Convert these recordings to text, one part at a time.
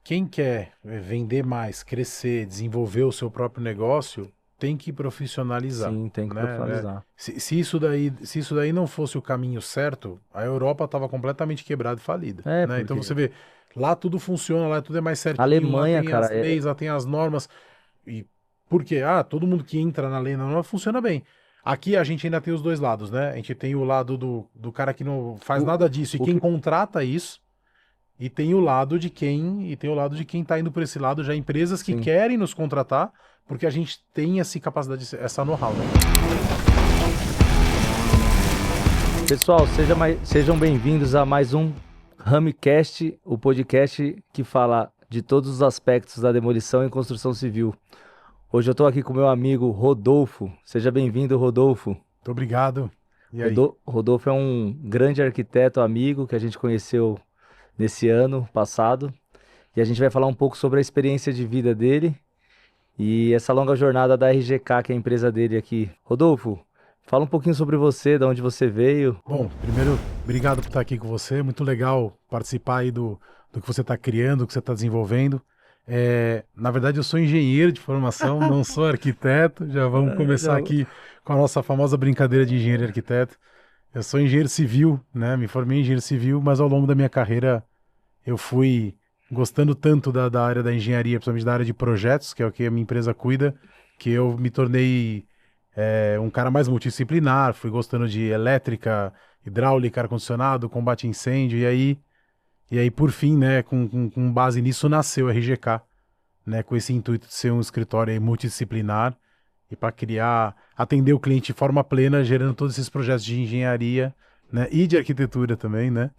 quem quer vender mais, crescer, desenvolver o seu próprio negócio, tem que profissionalizar, Sim, tem que né? profissionalizar. Se isso daí não fosse o caminho certo, a Europa estava completamente quebrada e falida, É, né? Então porque você vê, lá tudo funciona, lá tudo é mais a certinho, lá Alemanha, tem cara, as leis, lá tem as normas. E por quê? Todo mundo que entra na lei e na norma funciona bem. Aqui a gente ainda tem os dois lados, né? A gente tem o lado do cara que não faz o, nada disso e o quem que, contrata isso, e tem o lado de quem tá indo por esse lado, já empresas que sim. querem nos contratar, porque a gente tem essa capacidade, essa know-how, né? Pessoal, sejam bem-vindos a mais um Ramicast, o podcast que fala de todos os aspectos da demolição e construção civil. Hoje eu estou aqui com meu amigo Rodolfo. Seja bem-vindo, Rodolfo. Muito obrigado. E aí? Rodolfo é um grande arquiteto amigo que a gente conheceu nesse ano passado e a gente vai falar um pouco sobre a experiência de vida dele e essa longa jornada da RGK, que é a empresa dele aqui. Rodolfo, fala um pouquinho sobre você, de onde você veio. Bom, primeiro, obrigado por estar aqui com você. Muito legal participar aí do que você está criando, do que você está desenvolvendo. Na verdade, eu sou engenheiro de formação, não sou arquiteto. Já vamos começar aqui com a nossa famosa brincadeira de engenheiro e arquiteto. Eu sou engenheiro civil, né? Me formei em engenheiro civil, mas ao longo da minha carreira eu fui gostando tanto da área da engenharia, principalmente da área de projetos, que é o que a minha empresa cuida, que eu me tornei um cara mais multidisciplinar, fui gostando de elétrica, hidráulica, ar-condicionado, combate a incêndio, e aí por fim, né, com base nisso, nasceu a RGK, né, com esse intuito de ser um escritório aí multidisciplinar e para atender o cliente de forma plena, gerando todos esses projetos de engenharia, né, e de arquitetura também, né,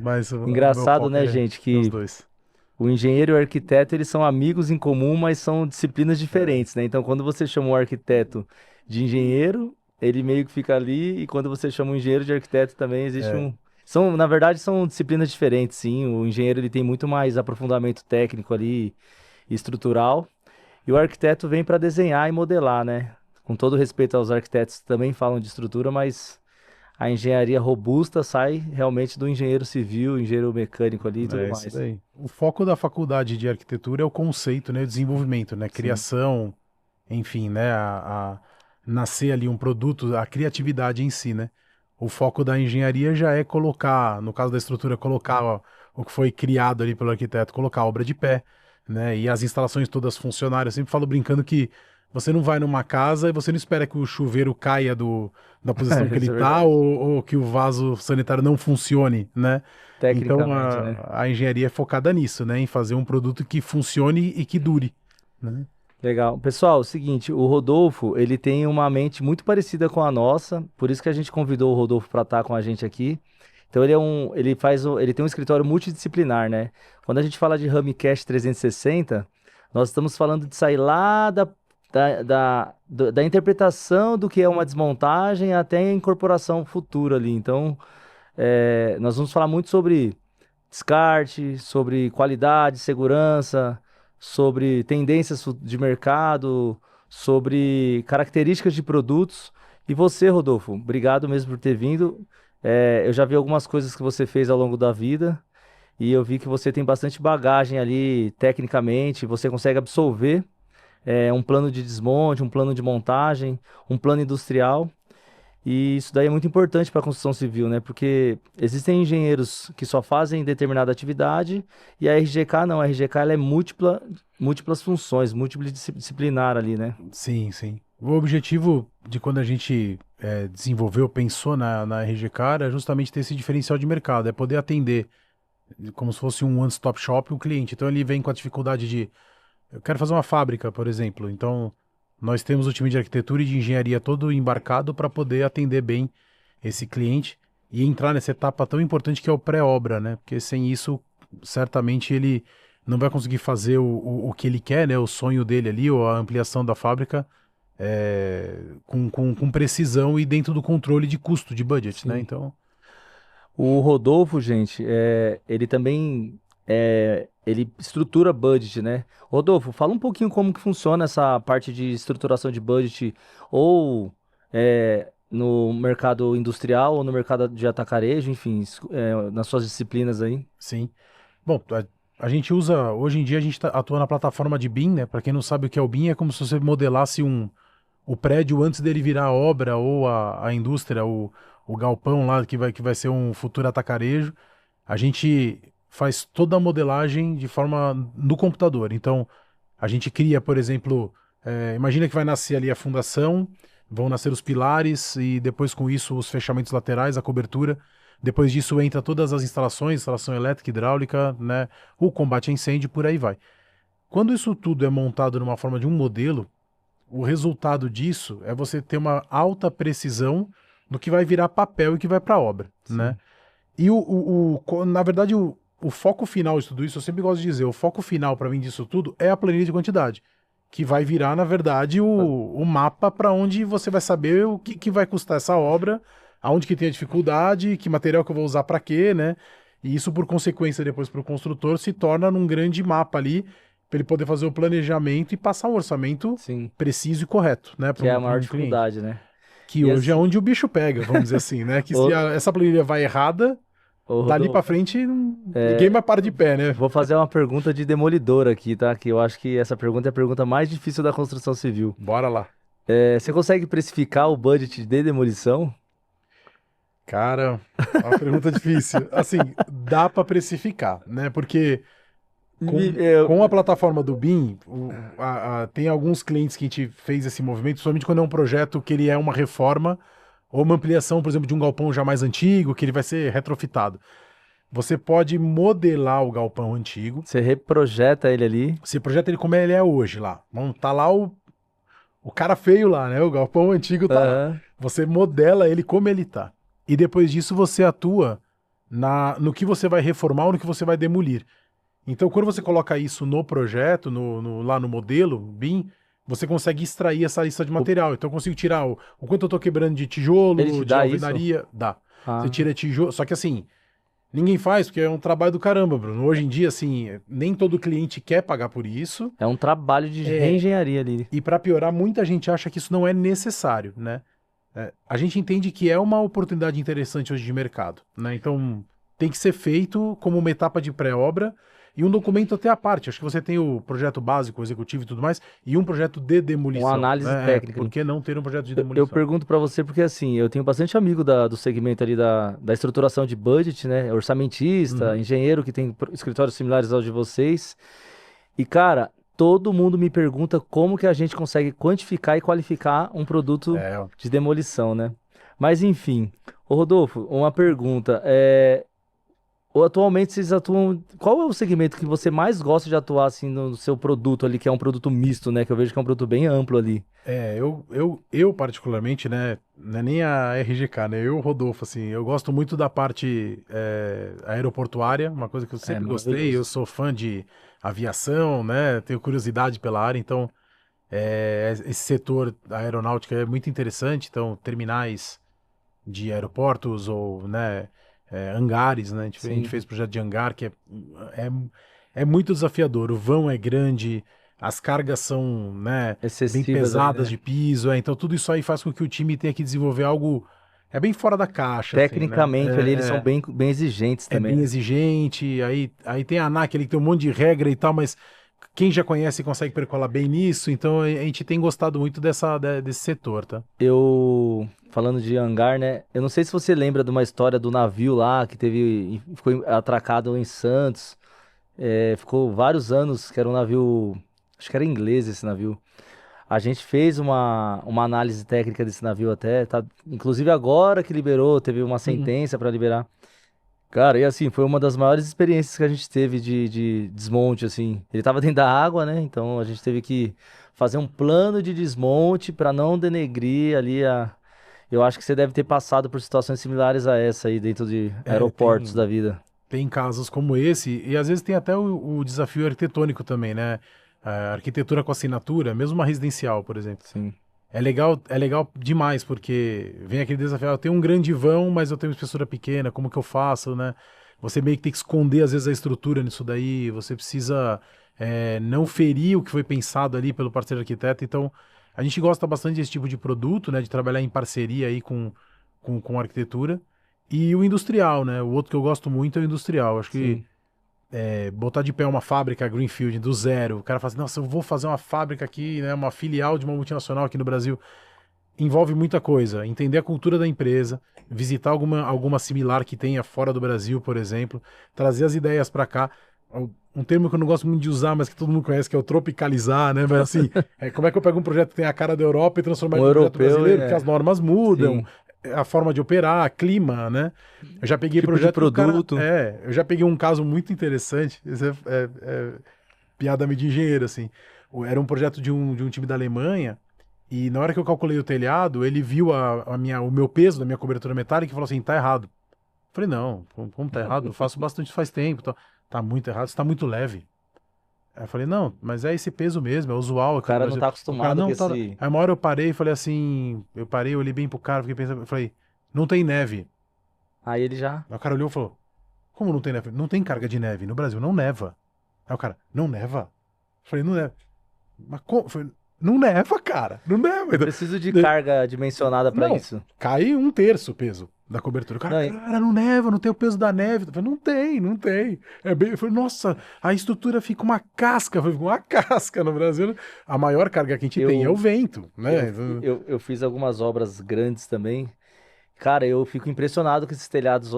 mas o meu Engraçado, foco né, é gente, os que dois. o engenheiro e o arquiteto, eles são amigos em comum, mas são disciplinas diferentes, né? Então, quando você chama o arquiteto de engenheiro, ele meio que fica ali, e quando você chama o engenheiro de arquiteto também existe É, um... São, na verdade, são disciplinas diferentes, sim. O engenheiro, ele tem muito mais aprofundamento técnico ali, e estrutural, e o arquiteto vem para desenhar e modelar, né? Com todo respeito aos arquitetos que também falam de estrutura, mas a engenharia robusta sai realmente do engenheiro civil, engenheiro mecânico ali e tudo é isso mais. daí. O foco da faculdade de arquitetura é o conceito, né, o desenvolvimento, né, Sim. criação, enfim, né, nascer ali um produto, a criatividade em si, né. O foco da engenharia já é colocar, no caso da estrutura, colocar o que foi criado ali pelo arquiteto, colocar a obra de pé, né, e as instalações todas funcionarem. Eu sempre falo brincando que você não vai numa casa e você não espera que o chuveiro caia da posição que ele Isso é está verdade. ou que o vaso sanitário não funcione, né. Então Tecnicamente, né? a engenharia é focada nisso, né, em fazer um produto que funcione e que dure, né. Legal. Pessoal, é o seguinte, o Rodolfo, ele tem uma mente muito parecida com a nossa, por isso que a gente convidou o Rodolfo para estar com a gente aqui. Então ele tem um escritório multidisciplinar, né? Quando a gente fala de Ramicast 360, nós estamos falando de sair lá da interpretação do que é uma desmontagem até a incorporação futura ali. Então, nós vamos falar muito sobre descarte, sobre qualidade, segurança, sobre tendências de mercado, sobre características de produtos. E você, Rodolfo, obrigado mesmo por ter vindo. Eu já vi algumas coisas que você fez ao longo da vida e eu vi que você tem bastante bagagem ali tecnicamente, você consegue absorver um plano de desmonte, um plano de montagem, um plano industrial. E isso daí é muito importante para a construção civil, né? Porque existem engenheiros que só fazem determinada atividade e a RGK não. A RGK ela é múltiplas funções, multidisciplinar ali, né? Sim, sim. O objetivo de quando a gente desenvolveu, pensou na RGK era justamente ter esse diferencial de mercado, é poder atender como se fosse um one-stop shop o cliente. Então ele vem com a dificuldade de, eu quero fazer uma fábrica, por exemplo. Então nós temos o time de arquitetura e de engenharia todo embarcado para poder atender bem esse cliente e entrar nessa etapa tão importante que é o pré-obra, né? Porque sem isso, certamente ele não vai conseguir fazer o que ele quer, né? O sonho dele ali, ou a ampliação da fábrica, com precisão e dentro do controle de custo, de budget, né? Sim. Então, O Rodolfo, gente, ele também ele estrutura budget, né? Rodolfo, fala um pouquinho como que funciona essa parte de estruturação de budget ou no mercado industrial ou no mercado de atacarejo, enfim, nas suas disciplinas aí. sim. Bom, a gente usa, hoje em dia a gente atua na plataforma de BIM, né? Para quem não sabe o que é o BIM, é como se você modelasse o prédio antes dele virar a obra ou a indústria, o galpão lá que vai ser um futuro atacarejo. A gente faz toda a modelagem de forma no computador. Então, a gente cria, por exemplo, imagina que vai nascer ali a fundação, vão nascer os pilares e depois com isso os fechamentos laterais, a cobertura. Depois disso entra todas as instalações, instalação elétrica, hidráulica, né, o combate a incêndio, por aí vai. Quando isso tudo é montado numa forma de um modelo, o resultado disso é você ter uma alta precisão do que vai virar papel e que vai para a obra, né? E na verdade, o foco final de tudo isso, eu sempre gosto de dizer, o foco final para mim disso tudo é a planilha de quantidade, que vai virar, na verdade, o mapa para onde você vai saber o que vai custar essa obra, aonde que tem a dificuldade, que material que eu vou usar para quê, né? E isso, por consequência, depois para o construtor, se torna num grande mapa ali, para ele poder fazer o planejamento e passar um orçamento Sim. preciso e correto, né? Que é a maior cliente. dificuldade, né? Que E hoje é assim, onde o bicho pega, vamos dizer assim, né? Que se essa planilha vai errada, dali pra Rodolfo, frente ninguém mais para de pé, né? vou fazer uma pergunta de demolidor aqui, tá? Que eu acho que essa pergunta é a pergunta mais difícil da construção civil. Bora lá. Você consegue precificar o budget de demolição? Cara, é uma pergunta difícil. Assim, dá pra precificar, né? Porque com a plataforma do BIM, tem alguns clientes que a gente fez esse movimento, somente quando é um projeto que ele é uma reforma ou uma ampliação, por exemplo, de um galpão já mais antigo, que ele vai ser retrofitado. Você pode modelar o galpão antigo. Você reprojeta ele ali. Você projeta ele como ele é hoje lá. Tá lá o cara feio lá, né? O galpão antigo tá lá. Você modela ele como ele tá. E depois disso você atua no que você vai reformar ou no que você vai demolir. Então, quando você coloca isso no projeto, lá no modelo BIM, você consegue extrair essa lista de material. Então, eu consigo tirar o quanto eu tô quebrando de tijolo, Ele te de dá alvenaria. isso? Dá. Ah. Você tira tijolo. Só que assim, ninguém faz, porque é um trabalho do caramba, Bruno. Hoje em dia, assim, nem todo cliente quer pagar por isso. É um trabalho de reengenharia ali. E para piorar, muita gente acha que isso não é necessário, né? A gente entende que é uma oportunidade interessante hoje de mercado, né? Então, tem que ser feito como uma etapa de pré-obra e um documento até à parte. Acho que você tem o projeto básico, o executivo e tudo mais, e um projeto de demolição. Uma análise técnica. Por que não ter um projeto de demolição? Eu pergunto para você porque, assim, eu tenho bastante amigo do segmento ali da estruturação de budget, né? Orçamentista, engenheiro que tem escritórios similares aos de vocês. E, cara, todo mundo me pergunta como que a gente consegue quantificar e qualificar um produto de demolição, né? Mas, enfim. Ô, Rodolfo, uma pergunta. Atualmente vocês atuam. Qual é o segmento que você mais gosta de atuar assim no seu produto ali, que é um produto misto, né? Que eu vejo que é um produto bem amplo ali. Eu particularmente, né? Não é nem a RGK, né? Eu, Rodolfo, assim, eu gosto muito da parte aeroportuária, uma coisa que eu sempre gostei. Eu sou fã de aviação, né? Tenho curiosidade pela área, então esse setor da aeronáutica é muito interessante. Então, terminais de aeroportos ou, né? Hangares, né? A gente fez projeto de hangar que é muito desafiador. O vão é grande, as cargas são, né, bem pesadas de piso, então tudo isso aí faz com que o time tenha que desenvolver algo bem fora da caixa. Tecnicamente, assim, né? ali eles são bem exigentes também. É bem exigente, aí tem a ANAC ali que tem um monte de regra e tal, mas quem já conhece consegue percolar bem nisso, então a gente tem gostado muito desse setor, tá? Falando de hangar, né? Eu não sei se você lembra de uma história do navio lá que ficou atracado em Santos. Ficou vários anos, que era um navio, acho que era inglês esse navio. A gente fez uma análise técnica desse navio até, tá? Inclusive agora que liberou, teve uma sentença para liberar. Cara, e assim, foi uma das maiores experiências que a gente teve de desmonte, assim. Ele tava dentro da água, né? Então a gente teve que fazer um plano de desmonte para não denegrir ali a... Eu acho que você deve ter passado por situações similares a essa aí dentro de aeroportos da vida. Tem casos como esse, e às vezes tem até o desafio arquitetônico também, né? A arquitetura com assinatura, mesmo uma residencial, por exemplo. Sim. É legal demais, porque vem aquele desafio, eu tenho um grande vão, mas eu tenho uma espessura pequena, como que eu faço, né? Você meio que tem que esconder, às vezes, a estrutura nisso daí, você precisa não ferir o que foi pensado ali pelo parceiro arquiteto, então a gente gosta bastante desse tipo de produto, né? De trabalhar em parceria aí com a arquitetura. E o industrial, né? O outro que eu gosto muito é o industrial. Acho que botar de pé uma fábrica Greenfield do zero. O cara fala assim, nossa, eu vou fazer uma fábrica aqui, né, uma filial de uma multinacional aqui no Brasil. Envolve muita coisa. Entender a cultura da empresa, visitar alguma similar que tenha fora do Brasil, por exemplo, trazer as ideias para cá. Um termo que eu não gosto muito de usar, mas que todo mundo conhece, que é o tropicalizar, né? Mas assim, como é que eu pego um projeto que tem a cara da Europa e transformar ele em um projeto europeu, brasileiro? Porque as normas mudam, sim. a forma de operar, clima, né? Eu já peguei Tipo de projeto do cara- produto. eu já peguei um caso muito interessante. Isso é piada meio de engenheiro, assim. Era um projeto de um time da Alemanha. E na hora que eu calculei o telhado, ele viu o meu peso da minha cobertura metálica e falou assim: tá errado. Falei: não, como tá errado? Eu faço bastante faz tempo. Tá muito errado, está muito leve. Aí eu falei: não, mas é esse peso mesmo, é usual O aqui no cara não Brasil. tá O cara acostumado com não tá. esse. Aí uma hora eu parei e falei assim: eu olhei bem pro cara, fiquei pensando, eu falei: não tem neve. Aí ele já. Aí o cara olhou e falou: como não tem neve? Não tem carga de neve. No Brasil não neva. Aí o cara: não neva? Eu falei: não neva. Mas como? Eu falei, não neva, cara. Não neva. Eu preciso de carga dimensionada pra Não, isso. cai um terço o peso da cobertura. O cara, Não, cara, não neva, não tem o peso da neve. Eu falei, não tem, não tem. Eu falei, nossa, a estrutura fica uma casca. Fica uma casca no Brasil. A maior carga que a gente tem é o eu, vento, né? eu fiz algumas obras grandes também. Cara, eu fico impressionado com esses telhados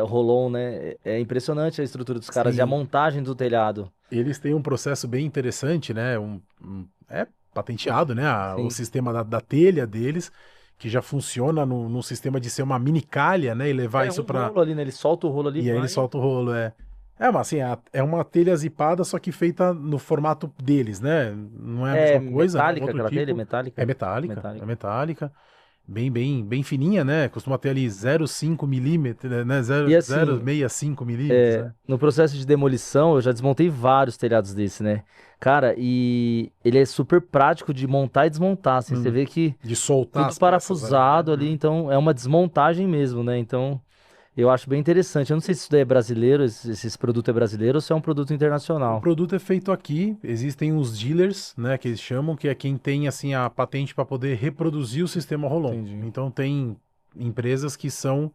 Rolon, né? É impressionante a estrutura dos caras e a Sim, montagem do telhado. eles têm um processo bem interessante, né? É patenteado, né? O Sim. sistema da telha deles, que já funciona no sistema de ser uma mini calha, né? E levar É isso um para. rolo ali, né? Ele solta o rolo ali e E aí ele vai. solta o rolo, é. Mas assim, é uma telha zipada, só que feita no formato deles, né? Não é a É mesma coisa, né? Um metálica outro aquela telha? tipo. É Metálica? metálica, é Metálica. metálica. Bem fininha, né? Costuma ter ali 0,5 milímetros, né? E assim, 0,65 milímetros, né? no processo de demolição, eu já desmontei vários telhados desse, né? Cara, e ele é super prático de montar e desmontar, assim. Você Hum. vê que De soltar tudo as peças ali, né? parafusado ali, então é uma desmontagem mesmo, né? Então, eu acho bem interessante. Eu não sei se isso daí é brasileiro, esse produto é brasileiro ou se é um produto O internacional. produto é feito aqui, existem os dealers, né, que eles chamam, que é quem tem assim a patente para poder reproduzir o sistema Rolon. Entendi. Então tem empresas que são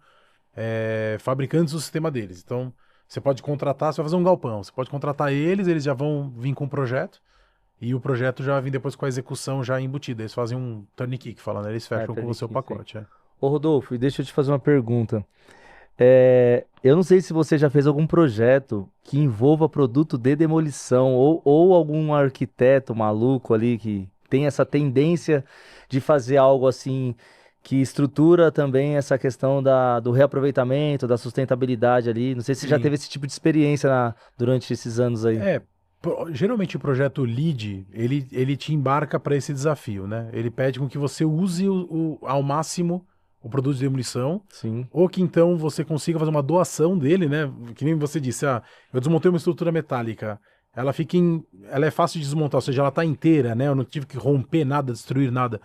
fabricantes do sistema deles. Então você pode contratar, você vai fazer um galpão, você pode contratar eles já vão vir com o projeto e o projeto já vem depois com a execução já embutida. Eles fazem um turnkey que fala, né? Eles É, fecham com você o Turnkey, isso aí. pacote. É. Ô, Rodolfo, e deixa eu te fazer uma pergunta. Eu não sei se você já fez algum projeto que envolva produto de demolição ou algum arquiteto maluco ali que tem essa tendência de fazer algo assim que estrutura também essa questão do reaproveitamento, da sustentabilidade ali. Não sei se você já Sim. teve esse tipo de experiência durante esses anos aí. Geralmente o projeto LEED, ele te embarca para esse desafio, né? Ele pede com que você use ao máximo o produto de demolição, Sim, ou que então você consiga fazer uma doação dele, né? Que nem você disse, eu desmontei uma estrutura metálica, ela é fácil de desmontar, ou seja, ela está inteira, né? Eu não tive que romper nada, destruir nada.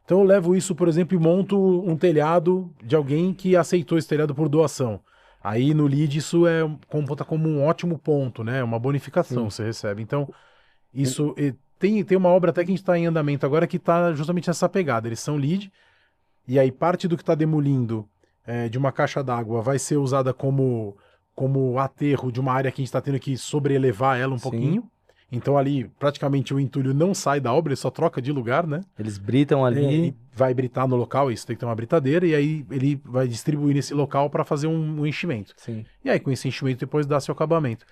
Então eu levo isso, por exemplo, e monto um telhado de alguém que aceitou esse telhado por doação. Aí no lead isso computa como um ótimo ponto, né? Uma bonificação sim. você recebe. Então, O- isso tem uma obra até que a gente está em andamento agora que está justamente nessa pegada. Eles são lead, e aí parte do que está demolindo de uma caixa d'água vai ser usada como aterro de uma área que a gente está tendo que sobrelevar ela um Sim, pouquinho. Então ali praticamente o entulho não sai da obra, ele só troca de lugar, né? eles britam ali. E vai britar no local, isso tem que ter uma britadeira, e aí ele vai distribuir nesse local para fazer um enchimento. Sim. E aí com esse enchimento depois dá seu acabamento.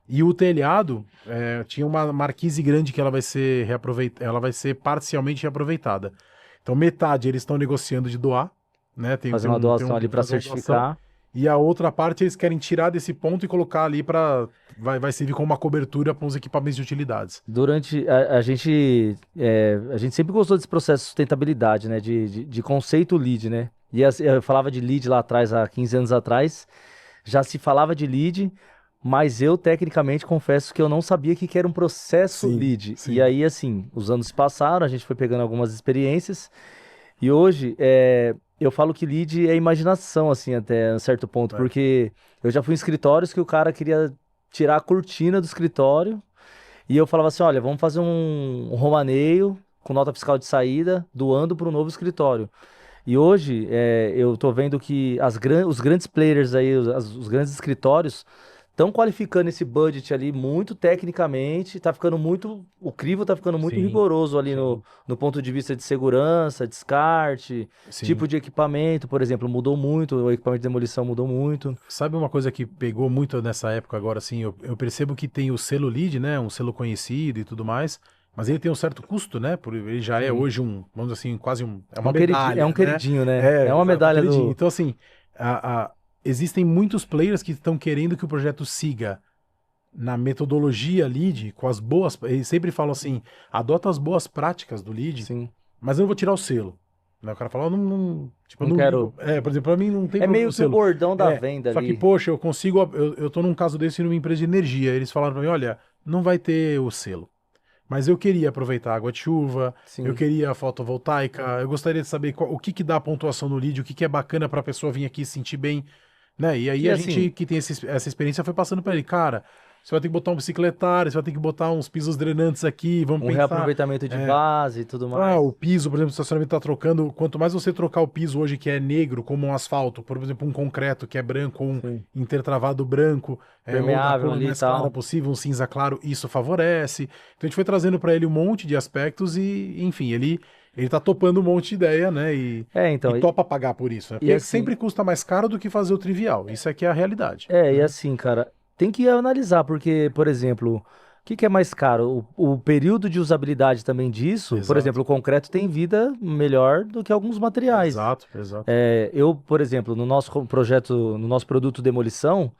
E o telhado tinha uma marquise grande que ela vai ser ela vai ser parcialmente reaproveitada. Então metade eles estão negociando de doar, né? Fazer uma doação ali para fazer uma doação. certificar. E a outra parte eles querem tirar desse ponto e colocar ali para vai servir como uma cobertura para os equipamentos de utilidades. Durante a gente sempre gostou desse processo de sustentabilidade, né? De conceito lead, né? E eu falava de lead lá atrás, há 15 anos atrás, já se falava de lead, mas eu tecnicamente confesso que eu não sabia que era um processo Sim, lead. E sim. aí, assim, os anos se passaram, a gente foi pegando algumas experiências, e hoje eu falo que lead é imaginação, assim, até um certo ponto, É. porque eu já fui em escritórios que o cara queria tirar a cortina do escritório. E eu falava assim, olha, vamos fazer um romaneio com nota fiscal de saída, doando para um novo escritório. E hoje eu tô vendo que os grandes players aí, os grandes escritórios, estão qualificando esse budget ali muito tecnicamente, tá ficando muito, o crivo tá ficando muito Sim, rigoroso ali sim. no ponto de vista de segurança, descarte, Sim. tipo de equipamento, por exemplo, mudou muito, o equipamento de demolição mudou muito. Sabe uma coisa que pegou muito nessa época agora, assim, eu percebo que tem o selo LEED, né, um selo conhecido e tudo mais, mas ele tem um certo custo, né, ele já é Sim. hoje vamos dizer assim, quase é uma É medalha, um né? queridinho, né? É uma Exato, medalha queridinho. do... Então, assim, existem muitos players que estão querendo que o projeto siga na metodologia LEED, com as boas, eles sempre falam assim, adota as boas práticas do LEED, Sim. mas eu não vou tirar o selo. Né? O cara fala, tipo, eu Não não quero... ligo. Por exemplo, pra mim não tem É problema meio o que o selo. bordão da venda Só que, ali. poxa, eu tô num caso desse numa empresa de energia. Eles falaram pra mim, olha, não vai ter o selo. Mas eu queria aproveitar a água de chuva, eu Sim. queria a fotovoltaica, eu gostaria de saber o que dá a pontuação no lead, o que é bacana pra pessoa vir aqui se sentir bem, né? E aí E a assim, gente que tem essa experiência foi passando pra ele, cara, você vai ter que botar um bicicletário, você vai ter que botar uns pisos drenantes aqui, vamos um pensar. reaproveitamento de base e tudo mais. O piso, por exemplo, o estacionamento tá trocando. Quanto mais você trocar o piso hoje que é negro, como um asfalto, por exemplo, um concreto que é branco, um Sim. intertravado branco, ou da Permeável cor ali e mais tal. clara possível, um cinza claro, isso favorece. Então a gente foi trazendo para ele um monte de aspectos e, enfim, ele tá topando um monte de ideia, né? Então, E topa pagar por isso, né? e Porque assim, sempre custa mais caro do que fazer o trivial. Isso aqui é a realidade. e Né? assim, cara, tem que analisar, porque, por exemplo, o que é mais caro? O período de usabilidade também disso, por Exato. exemplo, o concreto tem vida melhor do que alguns materiais. Exato, exato. Eu, por exemplo, no nosso projeto, no nosso produto demolição,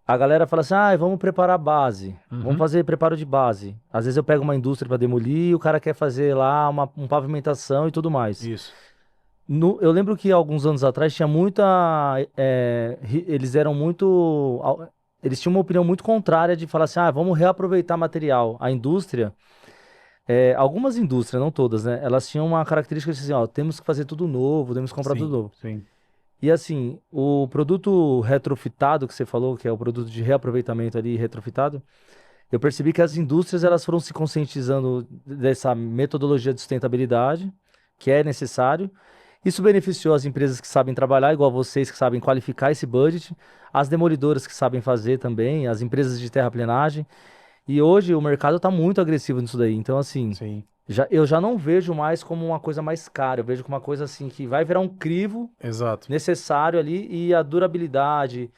a galera fala assim: ah, vamos preparar a base, vamos Uhum. fazer preparo de base. Às vezes eu pego uma indústria para demolir e o cara quer fazer lá uma pavimentação e tudo mais. Isso. Eu lembro que alguns anos atrás tinha muita. Eles eram muito. Eles tinham uma opinião muito contrária de falar assim: ah, vamos reaproveitar material. A indústria, algumas indústrias, não todas, né? Elas tinham uma característica de assim: ó, temos que fazer tudo novo, temos que comprar tudo Sim, novo. sim. E assim, o produto retrofitado que você falou, que é o produto de reaproveitamento ali, retrofitado, eu percebi que as indústrias elas foram se conscientizando dessa metodologia de sustentabilidade, que é necessário. Isso beneficiou as empresas que sabem trabalhar, igual vocês que sabem qualificar esse budget, as demolidoras que sabem fazer também, as empresas de terraplenagem. E hoje o mercado está muito agressivo nisso daí. Então, assim, Sim. eu já não vejo mais como uma coisa mais cara. Eu vejo como uma coisa assim que vai virar um crivo Exato. necessário ali e a durabilidade.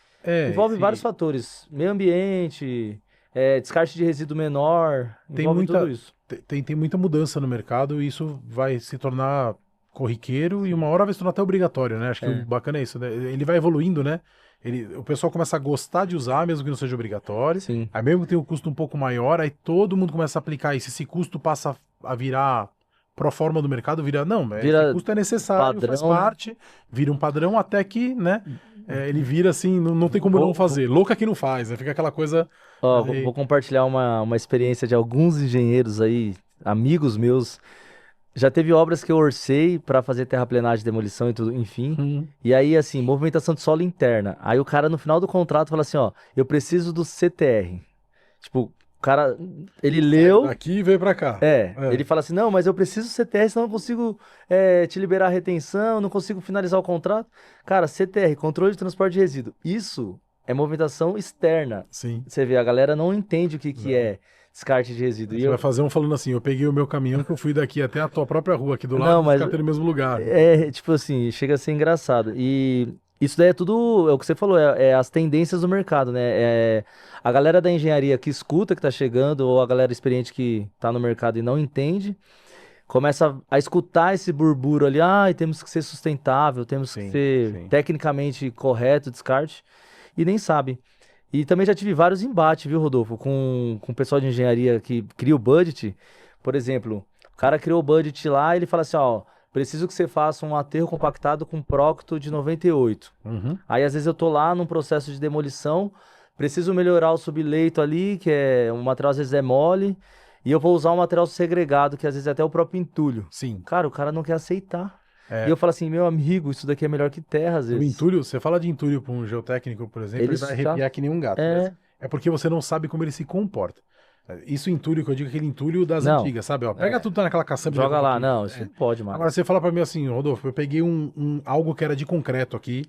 Envolve vários fatores. Meio ambiente, descarte de resíduo menor, Tem envolve tudo isso. tem muita mudança no mercado e isso vai se tornar corriqueiro e uma hora vai se tornar até obrigatório, né? Acho que o bacana é isso, né? Ele vai evoluindo, né? O pessoal começa a gostar de usar, mesmo que não seja obrigatório. Sim. Aí mesmo que tenha um custo um pouco maior, aí todo mundo começa a aplicar isso. Esse custo passa a virar pro forma do mercado, esse custo é necessário, faz padrão. parte, vira um padrão até que, né? Ele vira assim, não tem como não fazer. Louca que não faz, né? Fica aquela coisa. Ó, vou compartilhar uma experiência de alguns engenheiros aí, amigos meus. Já teve obras que eu orcei para fazer terraplenagem, demolição e tudo, enfim. E aí, assim, movimentação de solo interna. Aí o cara, no final do contrato, fala assim, ó, eu preciso do CTR. Tipo, o cara, ele leu... Aqui e veio pra cá. Ele fala assim, não, mas eu preciso do CTR, senão eu não consigo te liberar a retenção, não consigo finalizar o contrato. Cara, CTR, controle de transporte de resíduo. Isso é movimentação externa. Sim. Você vê, a galera não entende o que é descarte de resíduo. Você vai fazer um falando assim, eu peguei o meu caminhão que eu fui daqui até a tua própria rua aqui do lado, Não, mas ficar no mesmo lugar. tipo assim, chega a ser engraçado. E isso daí é tudo, é o que você falou, é as tendências do mercado, né? A galera da engenharia que escuta, que tá chegando, ou a galera experiente que tá no mercado e não entende, começa a escutar esse burburo ali, temos que ser sustentável, temos que ser tecnicamente correto o descarte, e nem sabe. E também já tive vários embates, viu, Rodolfo, com o pessoal de engenharia que cria o budget. Por exemplo, o cara criou o budget lá e ele fala assim, ó, preciso que você faça um aterro compactado com Procto de 98. Aí, às vezes, eu tô lá num processo de demolição, preciso melhorar o subleito ali, que o material às vezes é mole, e eu vou usar um material segregado, que às vezes é até o próprio entulho. Sim. Cara, o cara não quer aceitar. E eu falo assim, meu amigo, isso daqui é melhor que terra, às vezes. O entulho, você fala de entulho para um geotécnico, por exemplo, ele vai arrepiar que nem um gato. É porque você não sabe como ele se comporta. Isso entulho que eu digo, aquele entulho das antigas, sabe? Ó, pega tudo tá naquela caçamba. Joga lá, não, isso não pode, mano. Agora você fala para mim assim, Rodolfo, eu peguei algo que era de concreto aqui,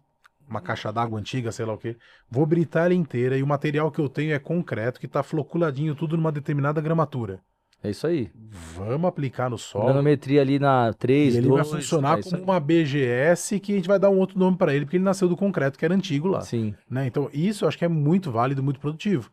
uma caixa d'água antiga, sei lá o quê. Vou britar ela inteira e o material que eu tenho é concreto, que tá floculadinho tudo numa determinada gramatura. É isso aí. Vamos aplicar no solo Granometria ali na e 3, ele vai 2, funcionar é isso como aí. uma BGS que a gente vai dar um outro nome para ele, porque ele nasceu do concreto, que era antigo lá, Sim. né? Então, isso eu acho que é muito válido, muito produtivo,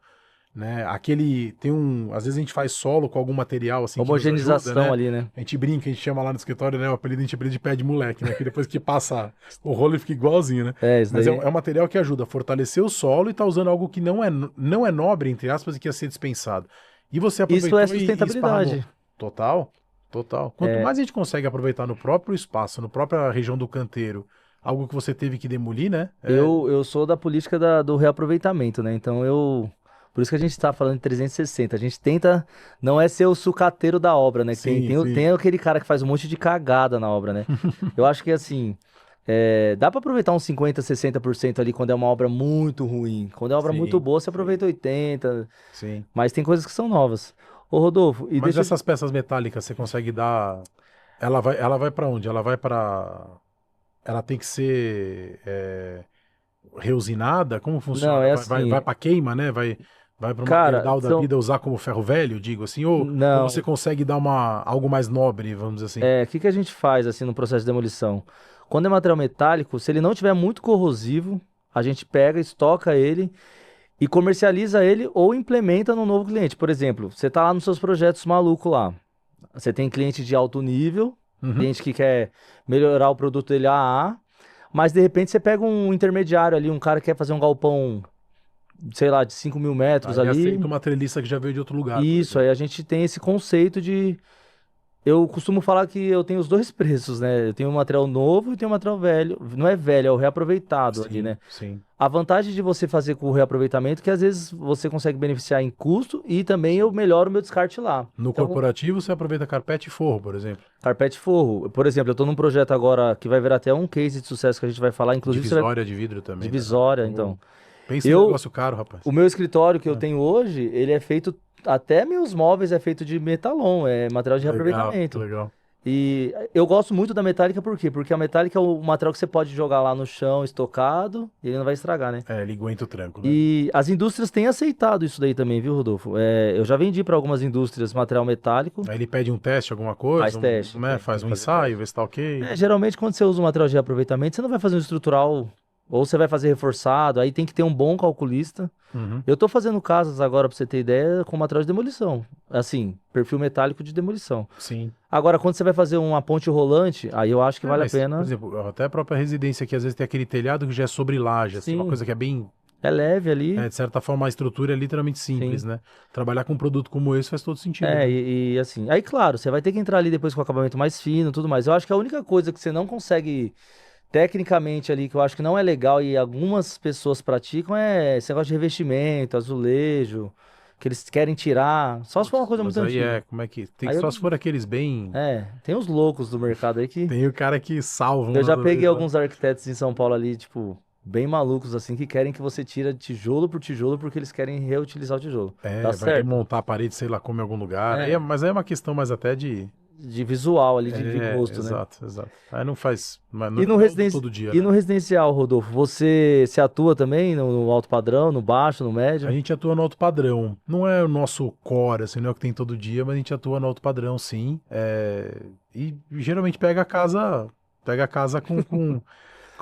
né? Aquele tem um, às vezes a gente faz solo com algum material assim que nos ajuda, Homogeneização né? ali, né? A gente brinca, a gente chama lá no escritório, né? O apelido a gente brinca de pé de moleque, né? Que depois que passa o rolo ele fica igualzinho, né? É, isso Mas daí. é um material que ajuda a fortalecer o solo e tá usando algo que não é nobre, entre aspas, e que ia ser dispensado. E você Isso é aproveitou e esparramou. sustentabilidade. Total, total. Quanto É, mais a gente consegue aproveitar no próprio espaço, na própria região do canteiro, algo que você teve que demolir, né? eu sou da política do reaproveitamento, né? Então eu. Por isso que a gente está falando de 360. A gente tenta. Não é ser o sucateiro da obra, né? Que tem, Sim, tem, sim. tem aquele cara que faz um monte de cagada na obra, né? Eu acho que assim. Dá para aproveitar uns 50, 60% ali quando é uma obra muito ruim. Quando é uma obra muito Sim, boa, você sim, aproveita 80%. sim. Mas tem coisas que são novas. Ô, Rodolfo, e Mas deixa eu. essas peças metálicas você consegue dar. Ela vai para onde? Ela vai para. Ela tem que ser reusinada? Como Não, funciona? é Vai assim. para queima, né? Vai para o Cara, material da vida usar como ferro velho, digo assim? Ou você não. consegue dar algo mais nobre, vamos dizer assim? O que a gente faz assim no processo de demolição? Quando é material metálico, se ele não tiver muito corrosivo, a gente pega, estoca ele e comercializa ele ou implementa no novo cliente. Por exemplo, você está lá nos seus projetos maluco lá. Você tem cliente de alto nível, Uhum. cliente que quer melhorar o produto dele a, mas de repente você pega um intermediário ali, um cara que quer fazer um galpão, sei lá, de 5.000 metros Aí aceita ali. uma treliça que já veio de outro lugar, por Isso, exemplo. aí a gente tem esse conceito de. Eu costumo falar que eu tenho os dois preços, né? Eu tenho um material novo e tenho um material velho. Não é velho, é o reaproveitado ali, Sim, né? sim, A vantagem de você fazer com o reaproveitamento é que às vezes você consegue beneficiar em custo e também eu sim. melhoro o meu descarte lá. No Então, corporativo você aproveita carpete e forro, por exemplo. carpete forro. Por exemplo, eu estou num projeto agora que vai virar até um case de sucesso que a gente vai falar. Inclusive, você vai. Divisória de vidro também, né? Divisória, Pô, então. pensa em Eu, negócio caro, rapaz. o meu escritório que eu É. tenho hoje, ele é feito. Até meus móveis é feito de metalon, é material de Legal, que reaproveitamento. legal. E eu gosto muito da metálica, por quê? Porque a metálica é o material que você pode jogar lá no chão, estocado, e ele não vai estragar, né? É, ele aguenta o tranco, né? E as indústrias têm aceitado isso daí também, viu, Rodolfo? Eu já vendi para algumas indústrias material metálico, Aí ele pede um teste, alguma faz coisa, teste, né? tem Faz que um fazer ensaio, teste. vê se tá ok. Geralmente quando você usa um material de reaproveitamento, você não vai fazer um estrutural, ou você vai fazer reforçado, aí tem que ter um bom calculista. Uhum. Eu tô fazendo casas agora, pra você ter ideia, com material de demolição. Assim, perfil metálico de demolição. Sim. Agora, quando você vai fazer uma ponte rolante, aí eu acho que É, vale a mas, por pena. exemplo, até a própria residência aqui, às vezes tem aquele telhado que já é sobre laje, assim, uma Sim, coisa que é bem, é leve ali. de certa forma, a estrutura é literalmente simples, Sim. né? Trabalhar com um produto como esse faz todo sentido, né? Assim. Aí, claro, você vai ter que entrar ali depois com o acabamento mais fino e tudo mais. Eu acho que a única coisa que você não consegue tecnicamente ali, que eu acho que não é legal e algumas pessoas praticam, é esse negócio de revestimento, azulejo, que eles querem tirar. Só se for uma Putz, coisa muito mas aí antiga. como é que. Aí eu Só se não. for aqueles bem. Tem os loucos do mercado aí que. Tem o cara que salva um Eu já peguei azulejo lá. alguns arquitetos em São Paulo ali, tipo, bem malucos assim, que querem que você tira tijolo por tijolo porque eles querem reutilizar o tijolo. Tá É, vai certo. remontar a parede, sei lá como, em algum lugar. É, Mas aí é uma questão mais até de. de visual ali, de É, gosto, né? exato, exato. Aí não faz. Mas E não, no não é do residen- todo dia, e né? no residencial, Rodolfo, você se atua também no alto padrão, no baixo, no A médio? gente atua no alto padrão. Não é o nosso core, assim, não é o que tem todo dia, mas a gente atua no alto padrão, sim. E geralmente pega a casa com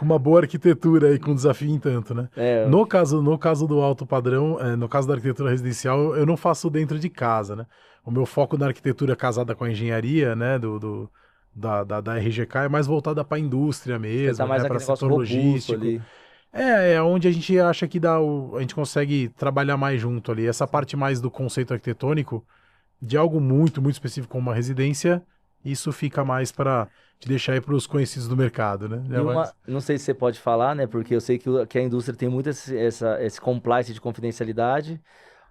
uma boa arquitetura e com desafio em tanto, né? É, No caso do alto padrão, no caso da arquitetura residencial, eu não faço dentro de casa, né? O meu foco na arquitetura casada com a engenharia, né, da RGK é mais voltada para a indústria você tá mesmo, mais né, para aquele negócio setor robusto logístico. ali. É onde a gente acha que a gente consegue trabalhar mais junto ali. Essa parte mais do conceito arquitetônico, de algo muito, muito específico como uma residência, isso fica mais para te deixar aí para os conhecidos do mercado, né? E não sei se você pode falar, né? Porque eu sei que a indústria tem muito esse compliance de confidencialidade,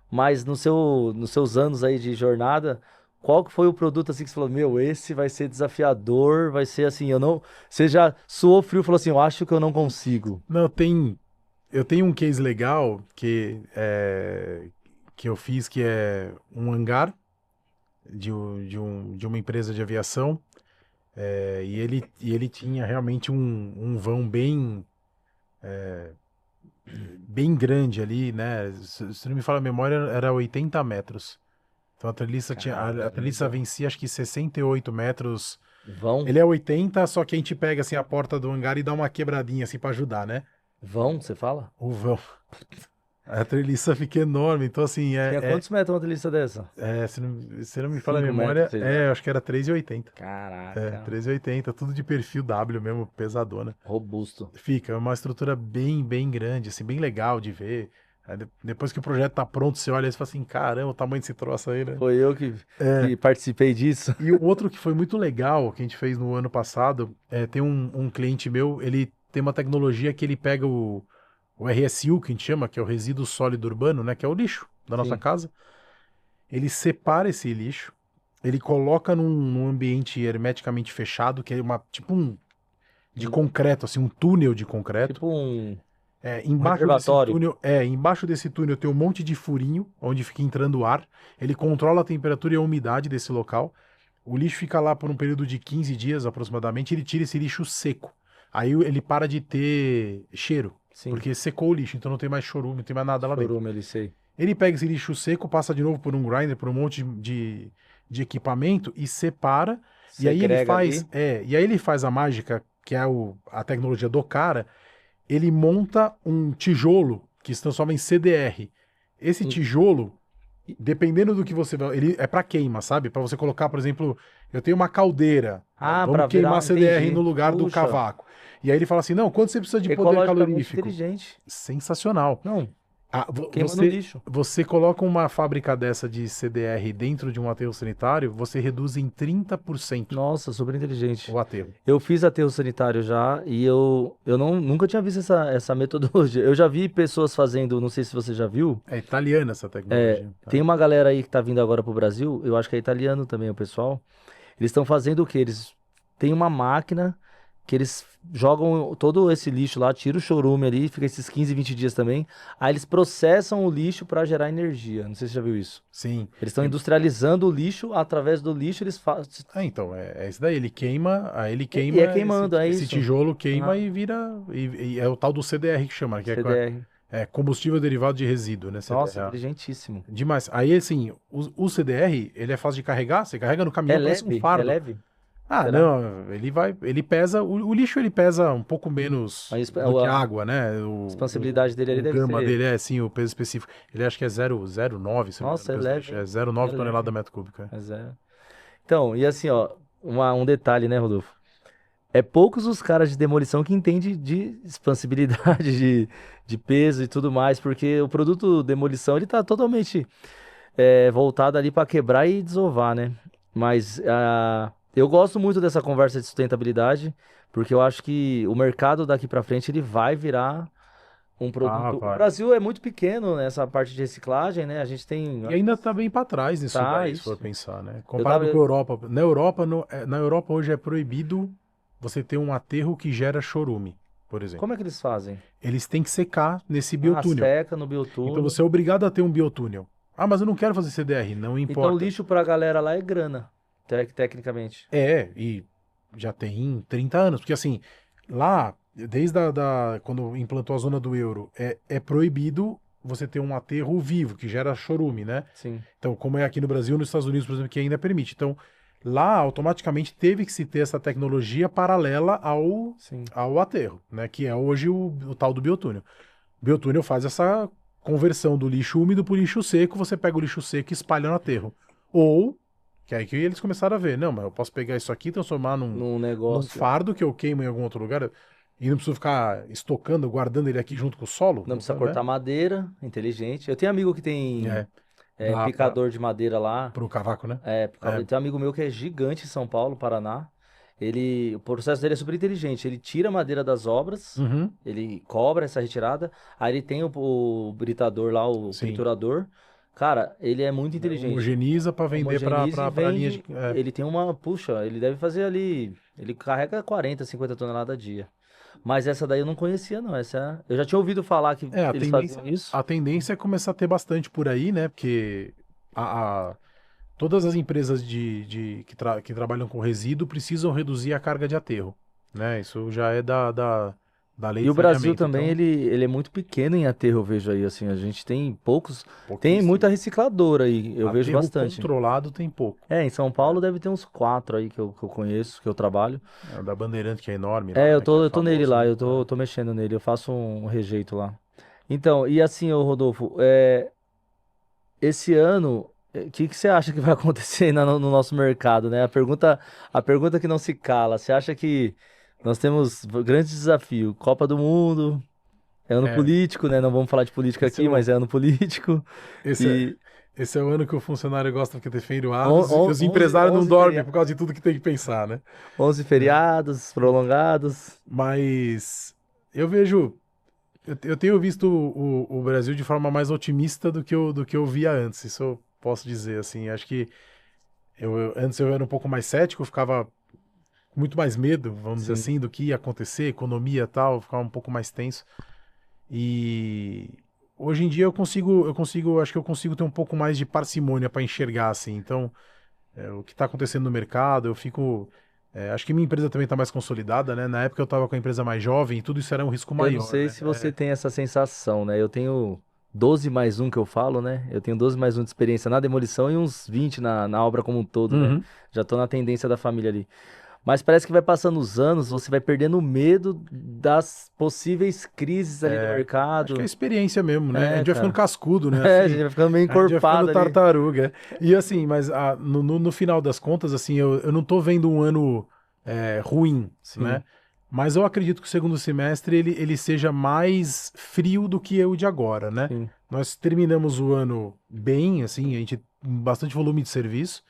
mas nos seus anos aí de jornada, qual que foi o produto assim que você falou, meu, esse vai ser desafiador, vai ser assim, eu não. Você já suou frio e falou assim, eu acho que eu não consigo. Não, eu tenho um case legal que eu fiz, que é um hangar de uma empresa de aviação, e ele tinha realmente um vão bem bem grande ali, né? Se não me falha a memória, era 80 metros. Então a treliça a treliça Caramba. vencia acho que 68 metros. Vão? Ele é 80, só que a gente pega assim a porta do hangar e dá uma quebradinha assim pra ajudar, né? Vão, você fala? O vão. A treliça fica enorme, então assim, Tinha quantos metros uma delícia dessa? se não me falha a 5 metros, memória, sei lá. acho que era 3,80. Caraca, 3,80, tudo de perfil W mesmo, pesadona. robusto. Fica uma estrutura bem, bem grande, assim, bem legal de ver. Aí depois que o projeto tá pronto, você olha e fala assim, caramba, o tamanho desse troço aí, né? Foi eu que, É. que participei disso. E o outro que foi muito legal, que a gente fez no ano passado, tem um cliente meu, ele tem uma tecnologia que ele pega o RSU, que a gente chama, que é o resíduo sólido urbano, né? Que é o lixo da nossa Sim. casa. Ele separa esse lixo, ele coloca num ambiente hermeticamente fechado, que é tipo de Um- concreto, assim, um túnel de concreto. tipo um Embaixo desse reservatório. túnel, embaixo desse túnel tem um monte de furinho, onde fica entrando ar. Ele controla a temperatura e a umidade desse local. O lixo fica lá por um período de 15 dias aproximadamente, ele tira esse lixo seco. Aí ele para de ter cheiro, Sim. porque secou o lixo, então não tem mais chorume, não tem mais nada lá dentro. Chorume, ele sei. Ele pega esse lixo seco, passa de novo por um grinder, por um monte de equipamento e separa. E aí ele Segrega faz, ali. e aí ele faz a mágica, que é a tecnologia do cara. Ele monta um tijolo que se transforma em CDR. Esse Hum. tijolo, dependendo do que você vai, ele é para queima, sabe? Para você colocar, por exemplo, eu tenho uma caldeira, Ah, vamos pra queimar virar. CDR Entendi. no lugar do Puxa, cavaco. E aí ele fala assim: não, quanto você precisa de poder ecologicamente calorífico? inteligente. Sensacional. Não, queima no Você, lixo. você coloca uma fábrica dessa de CDR dentro de um aterro sanitário, você reduz em 30% Nossa, super inteligente. o aterro. Eu fiz aterro sanitário já e eu nunca tinha visto essa metodologia. Eu já vi pessoas fazendo, não sei se você já viu. É italiana essa tecnologia. Tá? Tem uma galera aí que tá vindo agora pro Brasil, eu acho que é italiano também o pessoal. Eles estão fazendo o quê? Eles têm uma máquina que eles jogam todo esse lixo lá, tira o chorume ali, fica esses 15, 20 dias também. Aí eles processam o lixo para gerar energia. Não sei se você já viu isso. Sim. Eles estão industrializando o lixo, através do lixo eles fazem. Então, é isso daí. Ele queima, aí ele E queima é queimando, é esse isso. tijolo queima Ah, e vira. E é o tal do CDR que chama, que CDR. é combustível derivado de resíduo, né? Nossa, CDR. inteligentíssimo. Demais. Aí, assim, o CDR, ele é fácil de carregar, você carrega no É caminhão, parece um leve? É fardo. leve? Ah, Será? não, ele pesa, o lixo ele pesa um pouco menos do que a A água, né? expansibilidade dele ali O deve gama ser. dele assim, o peso específico. Ele acho que é 0,09, se não me engano, Nossa, o é peso do leve, lixo. É hein? É 0,9 tonelada leve. metro cúbico. É. Mas é. Então, e assim, ó, um detalhe, né, Rodolfo? É poucos os caras de demolição que entendem de expansibilidade, de peso e tudo mais, porque o produto demolição ele tá totalmente voltado ali para quebrar e desovar, né? Mas eu gosto muito dessa conversa de sustentabilidade, porque eu acho que o mercado daqui para frente ele vai virar um Ah, produto. O vai. Brasil é muito pequeno nessa parte de reciclagem, né? A gente tem. E ainda tá bem para trás nisso Tá, daí, se for isso. pensar, né? Eu tava. Comparado com a Europa. Na Europa, na Europa hoje é proibido você ter um aterro que gera chorume, por exemplo. Como é que eles fazem? Eles têm que secar nesse Ah, biotúnel. seca no Então biotúnel. você é obrigado a ter um biotúnel. Ah, mas eu não quero fazer CDR, não Então, importa. lixo pra galera lá é grana, tecnicamente. E já tem 30 anos, porque assim, lá, desde quando implantou a zona do euro, é proibido você ter um aterro vivo, que gera chorume, né? Sim, Então, como é aqui no Brasil, nos Estados Unidos, por exemplo, que ainda permite. Então, lá, automaticamente, teve que se ter essa tecnologia paralela sim. ao aterro, né? Que é hoje o tal do biotúnel. O biotúnel faz essa conversão do lixo úmido para o lixo seco, você pega o lixo seco e espalha no aterro. Ou, que é aí que eles começaram a ver, não, mas eu posso pegar isso aqui e transformar Num num negócio. fardo que eu queimo em algum outro lugar e não preciso ficar estocando, guardando ele aqui junto com o solo. Não precisa Né? cortar madeira, inteligente. Eu tenho amigo que tem É, dá picador de madeira lá. pro cavaco, né? Tem um amigo meu que é gigante em São Paulo, Paraná. O processo dele é super inteligente. Ele tira a madeira das obras, Uhum, ele cobra essa retirada, aí ele tem o britador lá, o sim. triturador. Cara, ele é muito inteligente. Homogeneiza para vender Homogeniza e para linhas de. vende. Ele tem uma. Puxa, ele deve fazer ali. Ele carrega 40, 50 toneladas a dia. Mas essa daí eu não conhecia, não. Eu já tinha ouvido falar que A eles tendência, faziam isso. a tendência é começar a ter bastante por aí, né? Porque todas as empresas que trabalham com resíduo precisam reduzir a carga de aterro, né? Isso já é da lei E de o Brasil saneamento. também, Então, ele é muito pequeno em aterro, eu vejo aí, assim, a gente tem poucos, tem pouquíssimo. muita recicladora aí, eu vejo Aterro bastante. controlado tem pouco. Em São Paulo deve ter uns 4 aí que eu conheço, que eu trabalho. É, o da Bandeirante, que é enorme lá, Eu né? Que é tô nele famoso, lá, né? tô mexendo nele, eu faço um rejeito lá. Então, e assim, ô Rodolfo, esse ano, o que você acha que vai acontecer no nosso mercado, né? A pergunta que não se cala, você acha que nós temos grandes desafios? Copa do Mundo, é ano É, político, né? Não vamos falar de política esse é aqui, mas o, é ano político. esse é, E esse é o ano que o funcionário gosta porque tem feriados e os 11, empresários não 11 dormem por causa de tudo que tem que pensar, né? 11 feriados prolongados. Mas eu vejo, eu tenho visto o Brasil de forma mais otimista do que eu via antes, isso eu posso dizer, assim. Acho que antes eu era um pouco mais cético, ficava com muito mais medo, vamos dizer Sim. assim, do que ia acontecer, economia e tal, ficava um pouco mais tenso. E hoje em dia acho que eu consigo ter um pouco mais de parcimônia para enxergar, assim. Então, o que está acontecendo no mercado, eu fico. Acho que minha empresa também está mais consolidada, né? Na época eu estava com a empresa mais jovem, e tudo isso era um risco Eu não maior, sei né? se você tem essa sensação, né? Eu tenho 12 mais um que eu falo, né? Eu tenho 12 mais um de experiência na demolição e uns 20 na obra como um todo, né? Uhum. Já tô na tendência da família ali. Mas parece que vai passando os anos, você vai perdendo o medo das possíveis crises ali do Acho que é mercado. experiência mesmo, né? A gente vai ficando Cara. cascudo, né? A gente Assim, vai ficando meio a gente vai ficando encorpado ali. tartaruga. E assim, mas no final das contas, assim, eu não tô vendo um ano ruim, Sim, né? Mas eu acredito que o segundo semestre ele seja mais frio do que o de agora, né? sim. Nós terminamos o ano bem, assim, a gente com bastante volume de serviço,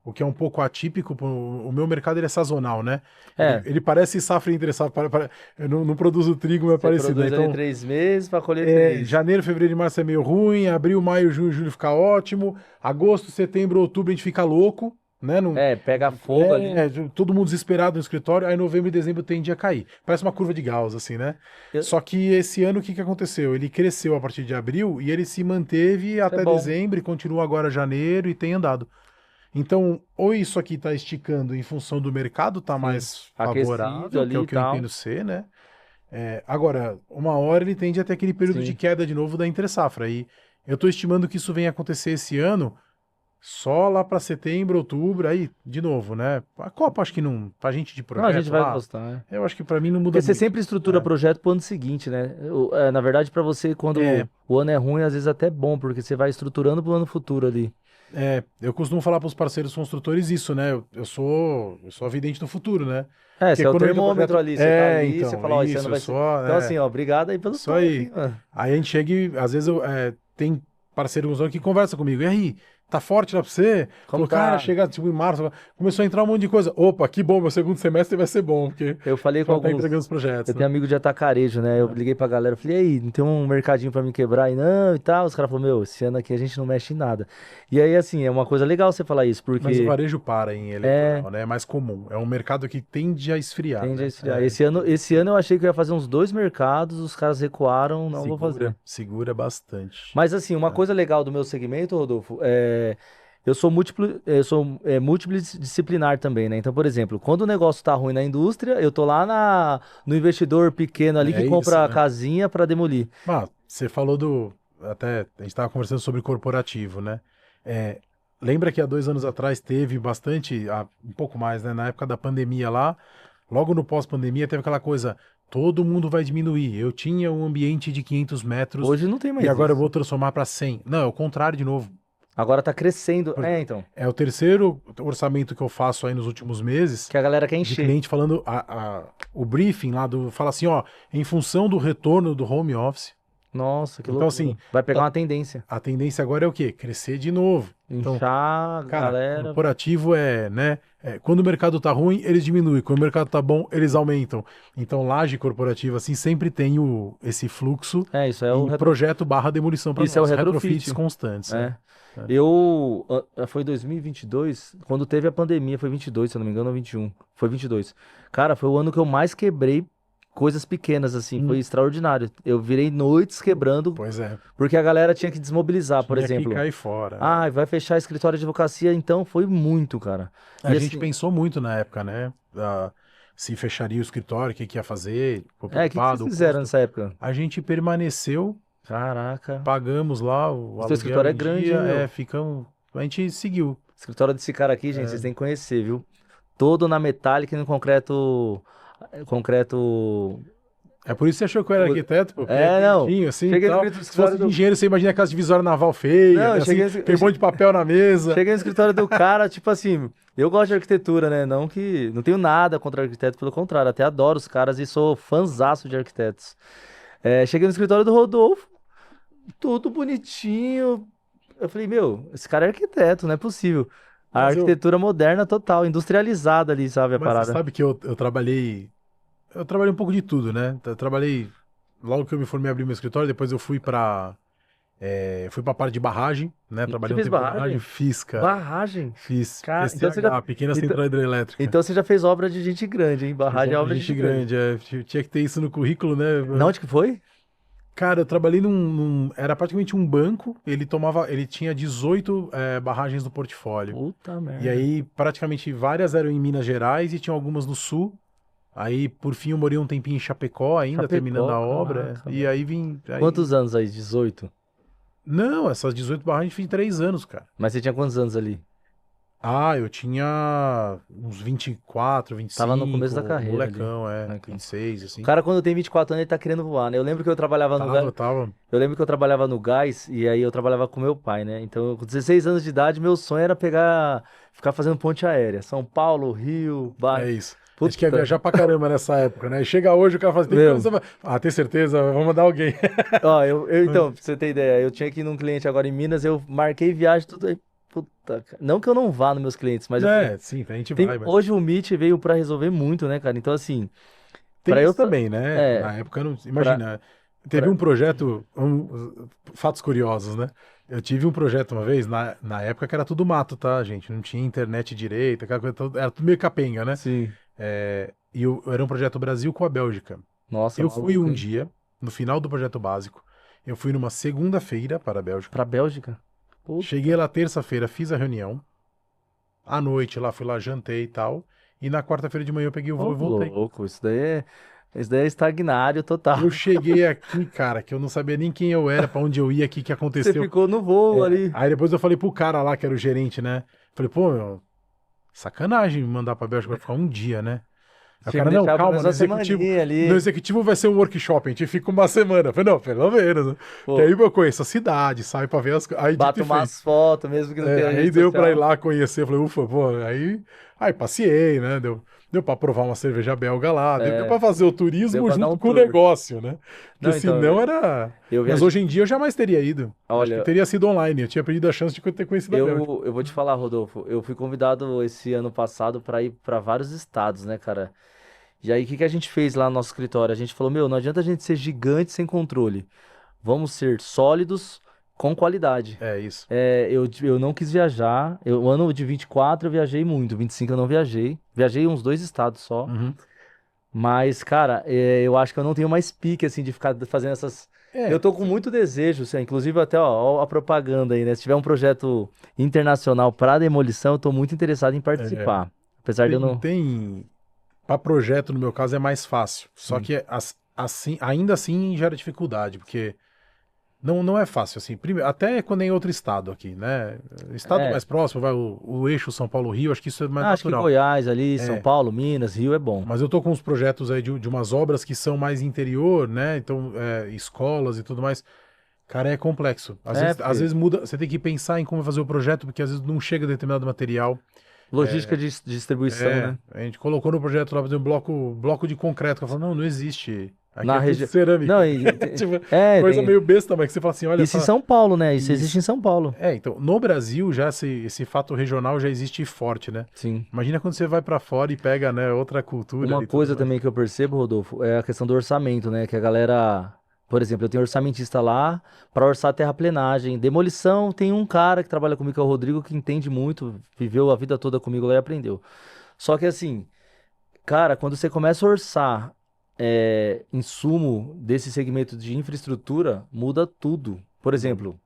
o que é um pouco atípico. O meu mercado ele é sazonal, né? Ele, É, ele parece safra entre safra. Eu não produzo trigo, mas é você parecido, né? produz ali Então, 3 meses para colher 3. janeiro, fevereiro e março é meio ruim, abril, maio, junho, julho fica ótimo, agosto, setembro, outubro a gente fica louco, né? Não, Pega fogo ali. todo mundo desesperado no escritório, aí novembro e dezembro tende a cair. Parece uma curva de Gauss, assim, né? Eu- Só que esse ano o que aconteceu? Ele cresceu a partir de abril e ele se manteve Isso é até bom. dezembro e continua agora janeiro e tem andado. Então, ou isso aqui está esticando em função do mercado estar Sim. mais Aquecido favorável, que é ali o e que eu tal. entendo ser, né? Agora, uma hora ele tende a ter aquele período de Sim. queda de novo da entre-safra. E eu estou estimando que isso venha acontecer esse ano só lá para setembro, outubro, aí, de novo, né? A Copa, acho que não. Pra gente de Não, a gente projeto vai lá, gostar, né? eu acho que para mim não muda Porque você muito. sempre estrutura projeto pro ano seguinte, né? Na verdade, para você, É, quando o ano é ruim, às vezes até é bom, porque você vai estruturando pro ano futuro ali. eu costumo falar para os parceiros construtores isso, né? Eu sou a vidente do futuro, né? Você Porque é o quando entra o termômetro projeto. ali, você tá ali, você Então, fala, ó, esse ano isso, eu vai ser. sou. Então, assim, ó, obrigado aí pelo Isso toque, aí. hein, mano. Aí a gente chega e, às vezes, tem parceiro que conversa comigo. E aí, tá forte lá pra você? Como Falou, cara, tá? chega tipo em março, começou a entrar um monte de coisa. Opa, que bom, meu segundo semestre vai ser bom, porque Eu falei com já tá alguns. entregando os projetos, Eu né? tenho amigo de atacarejo, né? Eu liguei pra galera, falei, e aí, não tem um mercadinho pra me quebrar aí, não, e tal. Os caras falaram, meu, esse ano aqui a gente não mexe em nada. E aí, assim, é uma coisa legal você falar isso, Mas o porque varejo para em é, eleitoral, né? É mais comum. É um mercado que tende a esfriar, tende a né? esfriar. Esse ano eu achei que eu ia fazer uns 2 mercados, os caras recuaram, não vou fazer. Segura bastante. Mas assim, uma coisa legal do meu segmento, Rodolfo, eu sou multidisciplinar também, né? Então, por exemplo, quando o negócio tá ruim na indústria, eu tô lá no investidor pequeno ali que É isso, compra a né? casinha para demolir. Você falou Até a gente estava conversando sobre corporativo, né? É, lembra que há 2 anos atrás teve bastante, um pouco mais, né? Na época da pandemia lá, logo no pós-pandemia, teve aquela coisa: todo mundo vai diminuir. Eu tinha um ambiente de 500 metros Hoje não tem e mais agora eu isso. vou transformar para 100. Não, é o contrário de novo. Agora tá crescendo. Então, É o terceiro orçamento que eu faço aí nos últimos meses que a galera quer de encher. cliente falando o briefing lá fala assim, ó, em função do retorno do home office. Nossa, que Então, assim, loucura. Vai pegar uma tendência. a tendência agora é o quê? Crescer de novo. Então, Inchar, a cara, galera. corporativo né? Quando o mercado tá ruim, eles diminuem. Quando o mercado tá bom, eles aumentam. Então, laje corporativa, assim, sempre tem esse fluxo Isso é o em projeto barra demolição para Isso é o nós. Retrofits retrofit. constantes, né? É. É. Foi 2022, quando teve a pandemia, foi 22, se eu não me engano, ou 21. Foi 22. Cara, foi o ano que eu mais quebrei coisas pequenas, assim, foi extraordinário. Eu virei noites quebrando, Pois é. porque a galera tinha que desmobilizar, por Tinha que exemplo. cair fora, né? Vai fechar escritório de advocacia, então foi muito, cara. A E gente assim, pensou muito na época, né? se fecharia o escritório, o que que ia fazer, ficou O que que preocupado, vocês o fizeram custo. nessa época? A gente permaneceu, Caraca. pagamos lá o O teu aluguel escritório é em grande, dia, hein, meu? ficamos, a gente seguiu. O escritório desse cara aqui, gente, vocês têm que conhecer, viu? Todo na metálica e no concreto. Concreto. É por isso que você achou que eu era arquiteto, pô, porque é Não. bonitinho assim e Cheguei no tal. Se escritório fosse de do. engenheiro, você imagina aquelas divisórias naval feias, Não, né, eu assim, cheguei, tem um monte de papel na mesa. cheguei no escritório do cara, tipo assim, eu gosto de arquitetura, né? Não que. Não tenho nada contra arquiteto, pelo contrário, até adoro os caras e sou fãzaço de arquitetos. Cheguei no escritório do Rodolfo, tudo bonitinho. Eu falei, meu, esse cara é arquiteto, não é possível. A Mas eu, arquitetura moderna total, industrializada ali, sabe, a mas você parada. sabe que eu trabalhei um pouco de tudo, né? Eu trabalhei, logo que eu me formei, abri meu escritório, depois eu fui pra parte de barragem, né? Você Trabalhei um fez tempo em barragem? barragem, fiz, cara. Barragem? Fiz Cara, PCH, Pequena então, Central Hidrelétrica. então você já fez obra de gente grande, hein? Fiz Barragem é obra obra de de gente gente grande. grande, tinha que ter isso no currículo, né? Na onde que foi? Cara, eu trabalhei era praticamente um banco, ele tinha 18 barragens no portfólio. Puta E merda. aí, praticamente várias eram em Minas Gerais e tinha algumas no Sul. Aí, por fim, eu morei um tempinho em Chapecó ainda, Chapecó, terminando a obra. caraca, E meu. aí vim. Quantos anos aí? 18? Não, essas 18 barragens eu fiz em 3 anos, cara. Mas você tinha quantos anos ali? Ah, eu tinha uns 24, 25. Tava no começo da carreira molecão, ali. 26, O assim. cara, quando tem 24 anos, ele tá querendo voar, né? Eu lembro que eu trabalhava no gás. Tava. Eu lembro que eu trabalhava no gás e aí eu trabalhava com meu pai, né? Então, com 16 anos de idade, meu sonho era ficar fazendo ponte aérea. São Paulo, Rio, É isso. A gente Puta. quer viajar pra caramba nessa época, né? E chega hoje, o cara fala assim, Meu. tem certeza, vamos mandar alguém. Ó, então, pra você ter ideia, eu tinha que ir num cliente agora em Minas, eu marquei viagem, tudo aí. Puta, cara. Não que eu não vá nos meus clientes, mas Sim, a gente tem- vai, mas hoje o Meet veio pra resolver muito, né, cara? Então, assim, tem pra eu isso também, né? é, Na época, eu não, imagina, teve pra- um projeto, fatos curiosos, né? Eu tive um projeto uma vez, na época que era tudo mato, tá, gente? Não tinha internet direita, aquela coisa toda, era tudo meio capenga, né? sim. E era um projeto Brasil com a Bélgica. Nossa, Eu fui maluco, um hein? dia, no final do projeto básico, eu fui numa segunda-feira para a Bélgica. Pra Bélgica? Puta, Cheguei lá terça-feira, fiz a reunião. À noite lá, fui lá, jantei e tal. E na quarta-feira de manhã eu peguei o voo e voltei. louco, isso daí é estagnário total. Eu cheguei aqui, cara, que eu não sabia nem quem eu era, pra onde eu ia, o que Você aconteceu. ficou no voo ali. Aí depois eu falei pro cara lá, que era o gerente, né? Falei, pô, meu, sacanagem me mandar pra Bélgica pra ficar um dia, né? Aí o Tinha cara, que não, deixar pelo calma, menos uma semaninha ali. no executivo vai ser um workshop, a gente fica uma semana. Eu falei, não, pelo menos, né? Pô, Que aí eu conheço a cidade, saio pra ver as coisas. Aí, dito bato e feito. umas fotos, mesmo que não tenha Aí rede deu pra ir social. lá conhecer, eu falei, ufa, pô, aí passeei, né? Deu pra provar uma cerveja belga lá, deu pra fazer o Deu turismo pra dar junto um com o tour. negócio, né? Não, Porque então, senão era. eu Mas viajei. hoje em dia eu jamais teria ido. Acho que Olha, teria sido online, eu tinha perdido a chance de ter conhecido a Bélgica. eu vou te falar, Rodolfo, eu fui convidado esse ano passado pra ir pra vários estados, né, cara? E aí, o que que a gente fez lá no nosso escritório? A gente falou, meu, não adianta a gente ser gigante sem controle. Vamos ser sólidos com qualidade. É isso. Eu não quis viajar. O ano de 24 eu viajei muito, 25 eu não viajei. Viajei uns 2 estados só. Uhum. Mas, cara, eu acho que eu não tenho mais pique, assim, de ficar fazendo essas. Eu tô com muito desejo, assim, inclusive até, ó a propaganda aí, né? Se tiver um projeto internacional para demolição, eu tô muito interessado em participar. Apesar de eu não. Para projeto, no meu caso, é mais fácil. Só que assim, ainda assim gera dificuldade, porque não é fácil, assim. Primeiro, até quando é em outro estado aqui, né? Estado É. mais próximo, vai o eixo São Paulo-Rio, acho que isso é mais Acho que natural. Goiás ali, É. São Paulo, Minas, Rio é bom. Mas eu tô com uns projetos aí de umas obras que são mais interior, né? Então, escolas e tudo mais. Cara, é complexo. Às porque- vezes muda, você tem que pensar em como fazer o projeto, porque às vezes não chega determinado material. Logística de distribuição, né? A gente colocou no projeto lá, por exemplo, bloco de concreto. Que eu falo, não existe. Aqui Na é tudo região. cerâmica. Não, Tipo, é, coisa tem- meio besta, mas que você fala assim, olha Isso em só. São Paulo, né? Isso Isso. existe em São Paulo. Então, no Brasil já esse fato regional já existe forte, né? Sim. Imagina quando você vai pra fora e pega, né, outra cultura. Uma e tudo coisa mais. também que eu percebo, Rodolfo, é a questão do orçamento, né? Que a galera, por exemplo, eu tenho orçamentista lá para orçar terraplenagem, demolição, tem um cara que trabalha comigo, que é o Rodrigo, que entende muito, viveu a vida toda comigo lá e aprendeu. Só que assim, cara, quando você começa a orçar insumo desse segmento de infraestrutura, muda tudo. Por exemplo,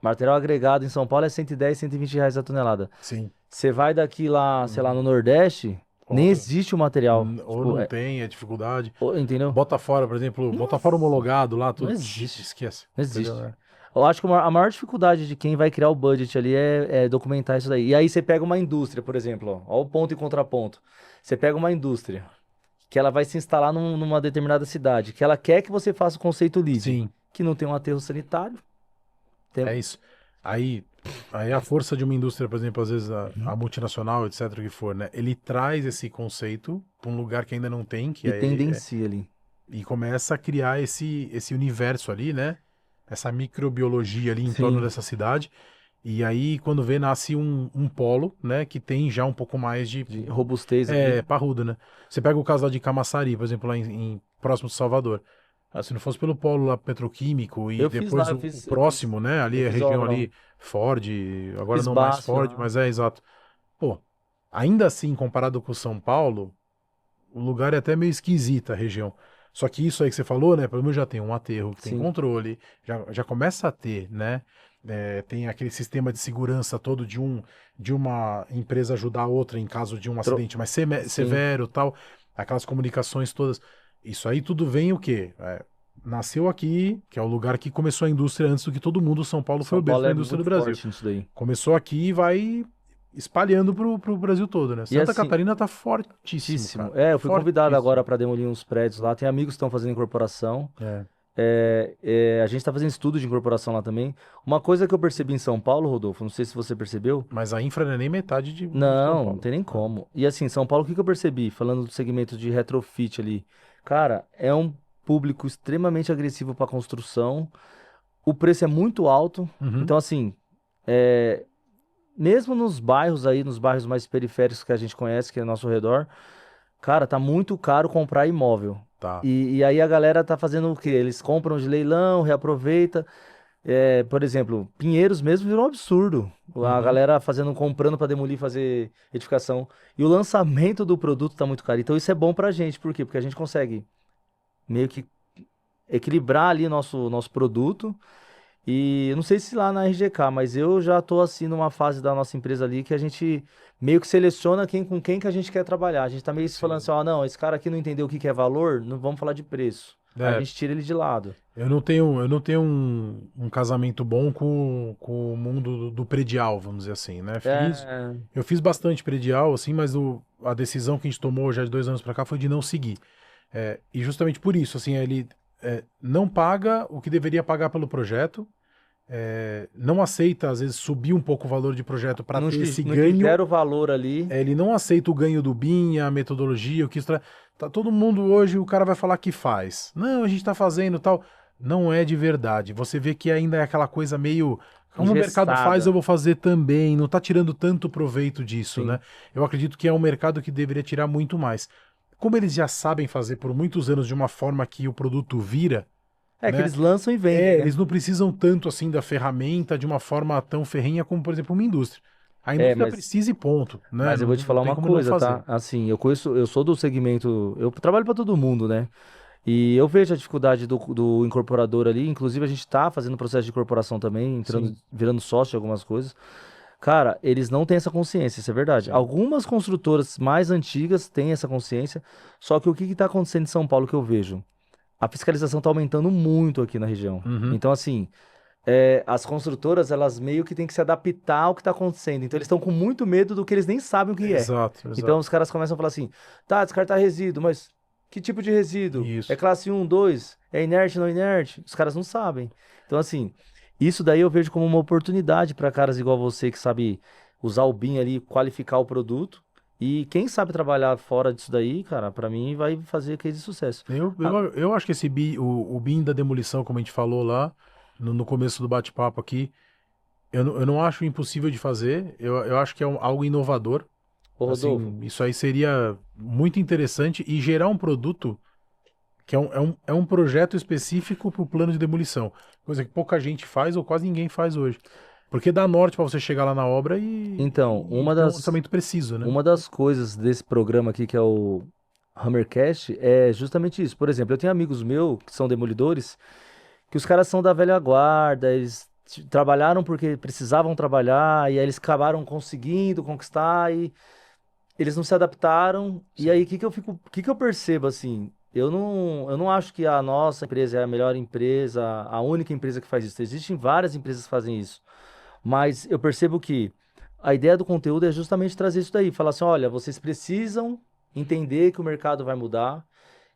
material agregado em São Paulo é 110, R$ 120 a tonelada. Sim. Você vai daqui lá, sei lá, no Nordeste, Nem existe o material. Ou Tipo, não tem, é dificuldade. entendeu? Bota fora, por exemplo, bota fora homologado lá, tudo. Não existe. Esquece. Não existe. Entendeu? Eu acho que a maior dificuldade de quem vai criar o budget ali é documentar isso daí. E aí você pega uma indústria, por exemplo, ó o ponto e contraponto. Você pega uma indústria que ela vai se instalar numa determinada cidade, que ela quer que você faça o conceito lead, Sim, que não tem um aterro sanitário. Tem... é isso. Aí, aí a força de uma indústria, por exemplo, às vezes a multinacional, etc, o que for, né? Ele traz esse conceito para um lugar que ainda não tem, que E é, tendencia ali. e começa a criar esse universo ali, né? Essa microbiologia ali em torno Sim. dessa cidade. E aí, quando vê, nasce um polo, né? Que tem já um pouco mais de De robustez ali. parrudo, né? Você pega o caso lá de Camaçari, por exemplo, lá próximo de Salvador. Ah, se não fosse pelo polo lá petroquímico e Eu fiz depois lá, o próximo, né? Ali eu é a fiz região obra lá. ali, Ford, agora Fiz não mais Basfe Ford, lá. mas é exato. Pô, ainda assim, comparado com São Paulo, o lugar é até meio esquisito a região. Só que isso aí que você falou, né? Pelo menos já tem um aterro que tem Sim. controle, já começa a ter, né? Tem aquele sistema de segurança todo de uma empresa ajudar a outra em caso de um acidente mais severo, tal, aquelas comunicações todas. Isso aí tudo vem o quê? Nasceu aqui, que é o lugar que começou a indústria antes do que todo mundo. São Paulo foi o São berço Paulo da é indústria do muito Brasil. forte nisso daí. Começou aqui e vai espalhando pro Brasil todo, né? E Santa assim, Catarina tá fortíssimo, muitíssimo. cara. Eu fui convidado Fortíssimo. agora para demolir uns prédios lá. Tem amigos que estão fazendo incorporação. É. A gente está fazendo estudo de incorporação lá também. Uma coisa que eu percebi em São Paulo, Rodolfo, não sei se você percebeu. Mas a infra não é nem metade de São Não, Paulo. não tem nem como. E assim, São Paulo, o que que eu percebi? Falando do segmento de retrofit ali. Cara, é um público extremamente agressivo para construção. O preço é muito alto. Uhum. Então, assim, é, mesmo nos bairros aí, nos bairros mais periféricos que a gente conhece, que é ao nosso redor, cara, tá muito caro comprar imóvel. Tá. E aí a galera tá fazendo o quê? Eles compram de leilão, reaproveita. Por exemplo, Pinheiros mesmo virou um absurdo. A Uhum. galera comprando para demolir, fazer edificação. E o lançamento do produto tá muito caro. Então isso é bom pra gente. Por quê? Porque a gente consegue meio que equilibrar ali nosso produto. E eu não sei se lá na RGK, mas eu já tô assim numa fase da nossa empresa ali que a gente meio que seleciona com quem que a gente quer trabalhar. A gente tá meio que falando assim, ó, não, esse cara aqui não entendeu o que que é valor, não vamos falar de preço. Aí a gente tira ele de lado. Eu não tenho um casamento bom com o mundo do predial, vamos dizer assim, né? Eu fiz bastante predial, assim, mas a decisão que a gente tomou já de 2 anos pra cá foi de não seguir. E justamente por isso, assim, ele não paga o que deveria pagar pelo projeto, não aceita, às vezes, subir um pouco o valor de projeto para ter esse não ganho. quero o valor ali. Ele não aceita o ganho do BIM, a metodologia, o que isso. Tá todo mundo hoje, o cara vai falar que faz. Não, a gente tá fazendo tal. Não é de verdade. Você vê que ainda é aquela coisa meio. Como o mercado faz, eu vou fazer também. Não tá tirando tanto proveito disso, Sim. né? Eu acredito que é um mercado que deveria tirar muito mais. Como eles já sabem fazer por muitos anos de uma forma que o produto vira. Que né? eles lançam e vendem, né? Eles não precisam tanto assim da ferramenta de uma forma tão ferrenha como, por exemplo, uma indústria. A indústria precisa e ponto, né? Mas eu vou te falar uma coisa, tá? Assim, eu sou do segmento, eu trabalho para todo mundo, né? E eu vejo a dificuldade do incorporador ali, inclusive a gente tá fazendo processo de incorporação também, virando sócio de algumas coisas. Cara, eles não têm essa consciência, isso é verdade. Sim. Algumas construtoras mais antigas têm essa consciência, só que o que tá acontecendo em São Paulo que eu vejo? A fiscalização tá aumentando muito aqui na região. Uhum. Então, assim, as construtoras, elas meio que têm que se adaptar ao que está acontecendo. Então, eles estão com muito medo do que eles nem sabem o que é. Exato. Então, os caras começam a falar assim, tá, descartar resíduo, mas que tipo de resíduo? Isso. É classe 1, 2? É inerte, não inerte? Os caras não sabem. Então, assim, isso daí eu vejo como uma oportunidade para caras igual você que sabe usar o BIM ali, qualificar o produto. E quem sabe trabalhar fora disso daí, cara, para mim vai fazer case de sucesso. Eu acho que o BIM da demolição, como a gente falou lá, no começo do bate-papo aqui, eu não acho impossível de fazer, eu acho que é algo inovador. Ô, Rodolfo, Assim, isso aí seria muito interessante e gerar um produto que é um projeto específico para o plano de demolição, coisa que pouca gente faz ou quase ninguém faz hoje. Porque dá norte para você chegar lá na obra e ter um orçamento preciso, né? Uma das coisas desse programa aqui, que é o Hammercast, é justamente isso. Por exemplo, eu tenho amigos meus que são demolidores, que os caras são da velha guarda, eles trabalharam porque precisavam trabalhar, e aí eles acabaram conseguindo conquistar, e eles não se adaptaram. E aí, o que que eu percebo, assim? Eu não acho que a nossa empresa é a melhor empresa, a única empresa que faz isso. Existem várias empresas que fazem isso. Mas eu percebo que a ideia do conteúdo é justamente trazer isso daí. Falar assim, olha, vocês precisam entender que o mercado vai mudar,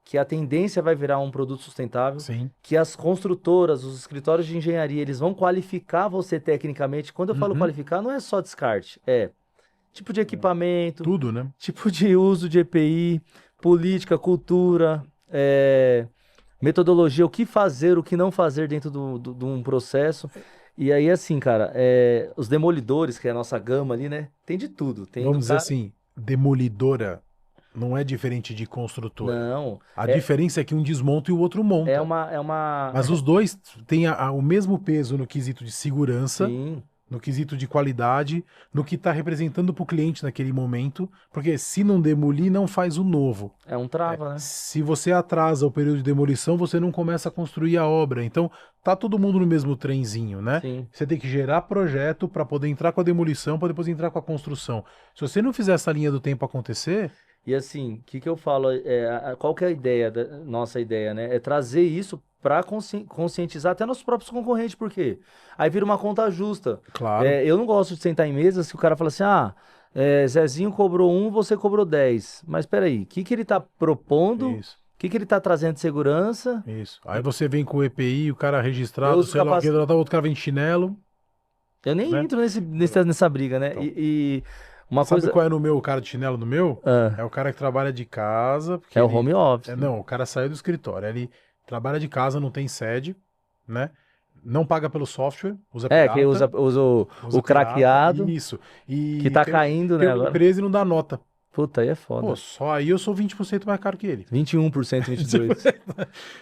que a tendência vai virar um produto sustentável, Sim. que as construtoras, os escritórios de engenharia, eles vão qualificar você tecnicamente. Quando eu falo Uhum. qualificar, não é só descarte, é tipo de equipamento, Tudo, né? tipo de uso de EPI, política, cultura, metodologia, o que fazer, o que não fazer dentro de um processo. E aí, assim, cara, os demolidores, que é a nossa gama ali, né? Tem de tudo. Tem do Vamos dizer cara. assim, demolidora não é diferente de construtora. Não, A diferença é que um desmonta e o outro monta. é uma. Mas os dois têm o mesmo peso no quesito de segurança, Sim, no quesito de qualidade, no que está representando para o cliente naquele momento, porque se não demolir, não faz o novo. é um trava, né? Se você atrasa o período de demolição, você não começa a construir a obra. Então, tá todo mundo no mesmo trenzinho, né? Sim. Você tem que gerar projeto para poder entrar com a demolição, para depois entrar com a construção. Se você não fizer essa linha do tempo acontecer, E assim, o que que eu falo? Qual que é a ideia, nossa ideia, né? É trazer isso para conscientizar até nossos próprios concorrentes, por quê? Aí vira uma conta justa. claro, Eu não gosto de sentar em mesas que o cara fala assim, Zezinho cobrou 1, você cobrou 10. Mas peraí, o que que ele tá propondo? O isso. que que ele tá trazendo de segurança? Isso. Aí você vem com o EPI, o cara Eu registrado, uso sei lá, o que, outro cara vem de chinelo, Eu nem né? entro nessa briga, né? Então, E uma sabe coisa... qual é no meu, o cara de chinelo no meu? É Ah, o cara que trabalha de casa, porque é o ele... home office. Não, o cara saiu do escritório, ele trabalha de casa, não tem sede, né? Não paga pelo software, usa Que pirata, usa o usa pirata, craqueado, isso. que E tá tem, caindo, tem né, uma agora. empresa e não dá nota. Puta, aí é Pô, foda. só aí eu sou 20% mais caro que ele. 21%, 22%.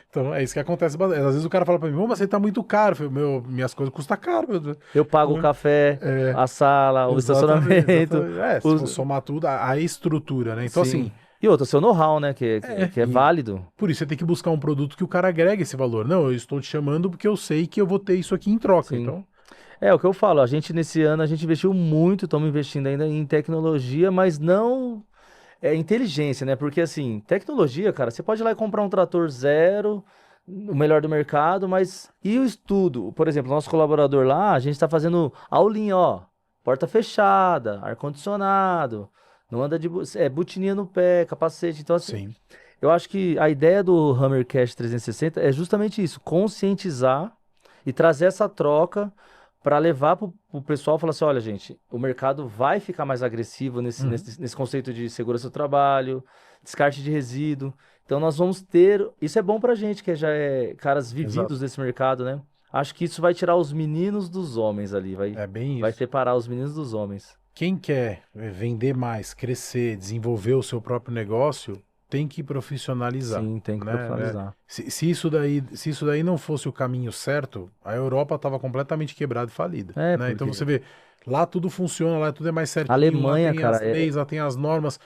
Então é isso que acontece. Às vezes o cara fala pra mim, mas você tá muito caro. Eu falei, minhas coisas custam caro. Eu pago o café, É, a sala, o exatamente, estacionamento. exatamente. Se for somar tudo, a estrutura, né? Então, Sim. assim, E outra, seu know-how, né? Que é e válido. por isso você tem que buscar um produto que o cara agregue esse valor. Não, eu estou te chamando porque eu sei que eu vou ter isso aqui em troca. Sim. Então, É o que eu falo, a gente nesse ano a gente investiu muito, estamos investindo ainda em tecnologia, mas não inteligência, né? Porque assim, tecnologia, cara, você pode ir lá e comprar um trator zero, o melhor do mercado, mas e o estudo? Por exemplo, nosso colaborador lá, a gente está fazendo aulinha, ó, porta fechada, ar-condicionado, não anda de botininha no pé, capacete. Então, assim, sim, eu acho que a ideia do Hammercast 360 é justamente isso, conscientizar e trazer essa troca para levar para o pessoal e falar assim, olha, gente, o mercado vai ficar mais agressivo nesse conceito de segurança do trabalho, descarte de resíduo. Então nós vamos ter, isso é bom para a gente que já é caras exato. vividos desse mercado, né? Acho que isso vai tirar os meninos dos homens ali, É bem vai isso. separar os meninos dos homens. Quem quer vender mais, crescer, desenvolver o seu próprio negócio, tem que profissionalizar, Sim, tem que né? profissionalizar. Se isso daí não fosse o caminho certo, a Europa estava completamente quebrada e falida, né? Então Porque você vê, lá tudo funciona, lá tudo é mais a certinho, lá Alemanha, tem as cara, leis, lá tem as normas.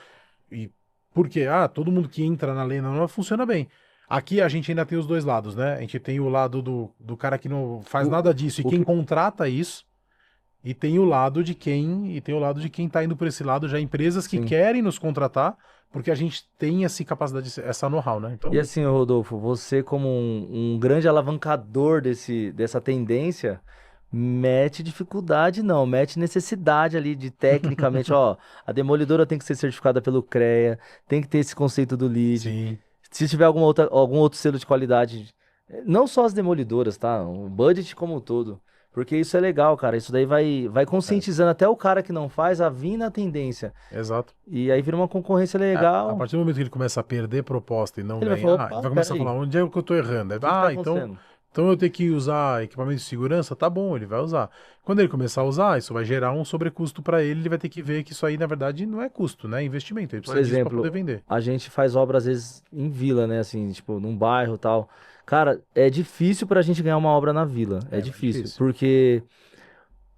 E por quê? Todo mundo que entra na lei na norma funciona bem. Aqui a gente ainda tem os dois lados, né? A gente tem o lado do cara que não faz o, nada disso e o quem que contrata isso. E tem o lado de quem está indo por esse lado, já empresas que sim. querem nos contratar, porque a gente tem essa capacidade, essa know-how, né? Então, E assim, Rodolfo, você como um grande alavancador dessa tendência, mete dificuldade não, mete necessidade ali de tecnicamente, ó, a demolidora tem que ser certificada pelo CREA, tem que ter esse conceito do LEED. sim, Se tiver algum outro selo de qualidade, não só as demolidoras, tá? O budget como um todo. Porque isso é legal, cara. Isso daí vai conscientizando até o cara que não faz a vir na tendência. exato. E aí vira uma concorrência A legal. partir do momento que ele começa a perder proposta e não Ele vai ganhar, falar, ele opa, vai começar a peraí, falar, onde é que eu estou errando? o que que tá Então, acontecendo? então eu tenho que usar equipamento de segurança? Tá bom, ele vai usar. Quando ele começar a usar, isso vai gerar um sobrecusto para ele vai ter que ver que isso aí, na verdade, não é custo, né? É investimento. Ele Por precisa disso para poder exemplo, vender. a gente faz obra às vezes em vila, né? Assim, tipo, num bairro e tal. Cara, é difícil pra gente ganhar uma obra na vila. É Mas difícil. difícil. Porque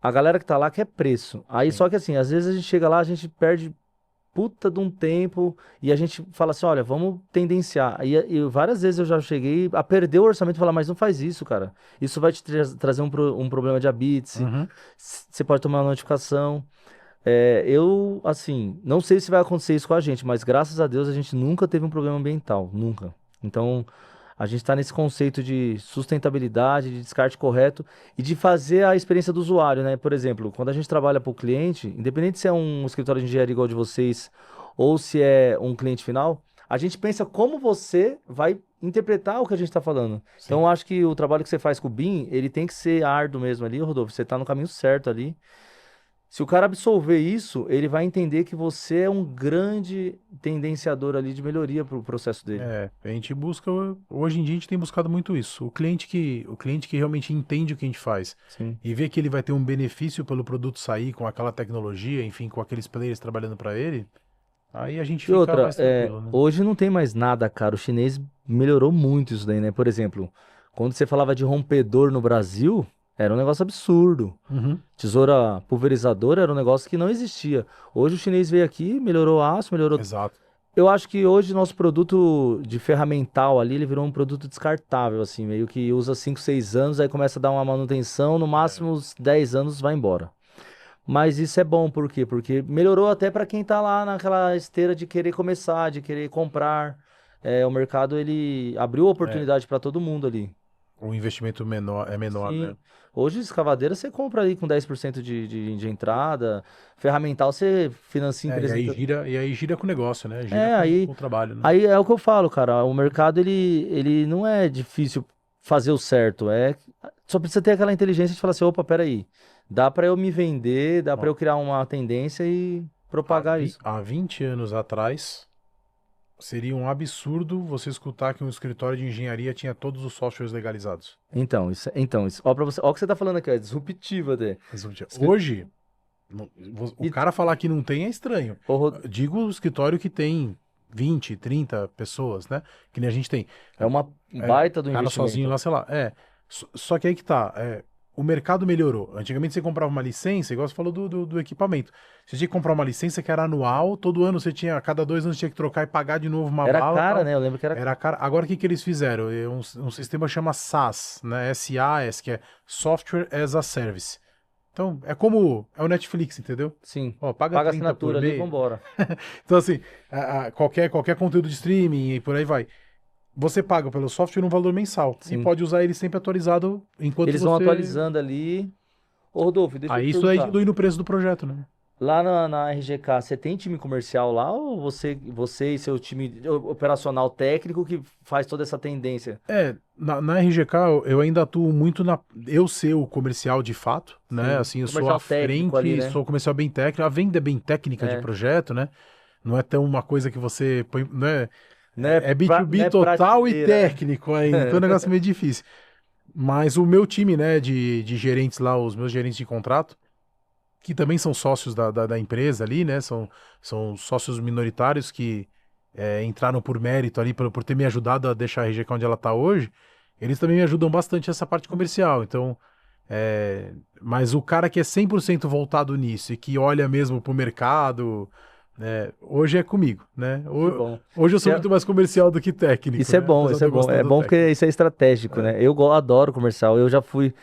a galera que tá lá quer preço. Aí Sim. só que assim, às vezes a gente chega lá, a gente perde puta de um tempo e a gente fala assim, olha, vamos tendenciar. E várias vezes eu já cheguei a perder o orçamento e falar, mas não faz isso, cara. Isso vai te trazer um problema de habite. Uhum. Você pode tomar uma notificação. Eu, assim, não sei se vai acontecer isso com a gente, mas graças a Deus a gente nunca teve um problema ambiental, nunca. Então, a gente está nesse conceito de sustentabilidade, de descarte correto e de fazer a experiência do usuário, né? Por exemplo, quando a gente trabalha para o cliente, independente se é um escritório de engenharia igual de vocês ou se é um cliente final, a gente pensa como você vai interpretar o que a gente está falando. Então, Sim. eu acho que o trabalho que você faz com o BIM, ele tem que ser árduo mesmo ali, Rodolfo. Você está no caminho certo ali. Se o cara absorver isso, ele vai entender que você é um grande tendenciador ali de melhoria para o processo dele. A gente busca, hoje em dia a gente tem buscado muito isso. O cliente que realmente entende o que a gente faz Sim. e vê que ele vai ter um benefício pelo produto sair com aquela tecnologia, enfim, com aqueles players trabalhando para ele, aí a gente E fica outra, mais tranquilo, né? hoje não tem mais nada, cara. O chinês melhorou muito isso daí, né? Por exemplo, quando você falava de rompedor no Brasil, era um negócio absurdo. Uhum. Tesoura pulverizadora era um negócio que não existia. Hoje o chinês veio aqui, melhorou aço, melhorou. Exato. Eu acho que hoje nosso produto de ferramental ali, ele virou um produto descartável, assim, meio que usa 5, 6 anos, aí começa a dar uma manutenção, no máximo uns 10 anos vai embora. Mas isso é bom, por quê? Porque melhorou até para quem tá lá naquela esteira de querer começar, de querer comprar. O mercado, ele abriu É, oportunidade para todo mundo ali. o investimento menor, né? Sim. Hoje, escavadeira, você compra ali com 10% de entrada. Ferramental, você financia em E aí 300. gira com o negócio, né? Gira É, com aí, o trabalho, né? aí é o que eu falo, cara. O mercado, ele não é difícil fazer o certo. Só precisa ter aquela inteligência de falar assim, opa, peraí. Dá para eu me vender, dá para Ó, eu criar uma tendência e propagar isso. há 20 anos atrás, seria um absurdo você escutar que um escritório de engenharia tinha todos os softwares legalizados. Então, isso. Ó, ó o que você tá falando aqui, ó, é disruptivo até. Escri- Hoje, o E, cara falar que não tem é estranho. ô, Rod- Digo o escritório que tem 20, 30 pessoas, né? Que nem a gente tem. é uma É, baita do cara sozinho investimento. lá, sei lá. Só que aí que tá. O mercado melhorou. Antigamente você comprava uma licença, igual você falou do equipamento. Você tinha que comprar uma licença que era anual, todo ano você tinha, a cada 2 anos tinha que trocar e pagar de novo uma Era bala e cara, tal. né? Eu lembro que era. Era cara. Agora o que que eles fizeram? Um sistema chama SaaS, né? SaaS, que é Software as a Service. Então, é o Netflix, entendeu? Sim. Ó, paga Paga a 30 por assinatura ali e mês. vambora. Então, assim, qualquer conteúdo de streaming e por aí vai. Você paga pelo software um valor mensal e Sim. pode usar ele sempre atualizado enquanto Eles vão você. atualizando ali. Ô, Rodolfo, deixa eu te Aí isso aí perguntar. dilui no preço do projeto, né? Lá na RGK, você tem time comercial lá ou você e seu time operacional técnico que faz toda essa tendência? Na RGK eu ainda atuo muito na. Eu ser o comercial de fato, né? Sim. Assim, eu sou Comercial à técnico ali, frente, né? sou comercial bem técnico, a venda é bem técnica de É. projeto, né? Não é tão uma coisa que você põe. Né? Não é, É não B2B é total e prateleira, né? técnico ainda, então é um negócio meio difícil. Mas o meu time, né, de gerentes lá, os meus gerentes de contrato, que também são sócios da empresa ali, né, são sócios minoritários que entraram por mérito ali, por ter me ajudado a deixar a RGK onde ela está hoje, eles também me ajudam bastante nessa parte comercial. Então, mas o cara que é 100% voltado nisso e que olha mesmo pro mercado, hoje é comigo, né? Que bom. Hoje eu Isso sou é, muito mais comercial do que técnico, isso é né? bom, Apesar isso de é eu bom. gostar É do bom porque técnico. isso é estratégico, É. né? Adoro comercial. Eu já fui.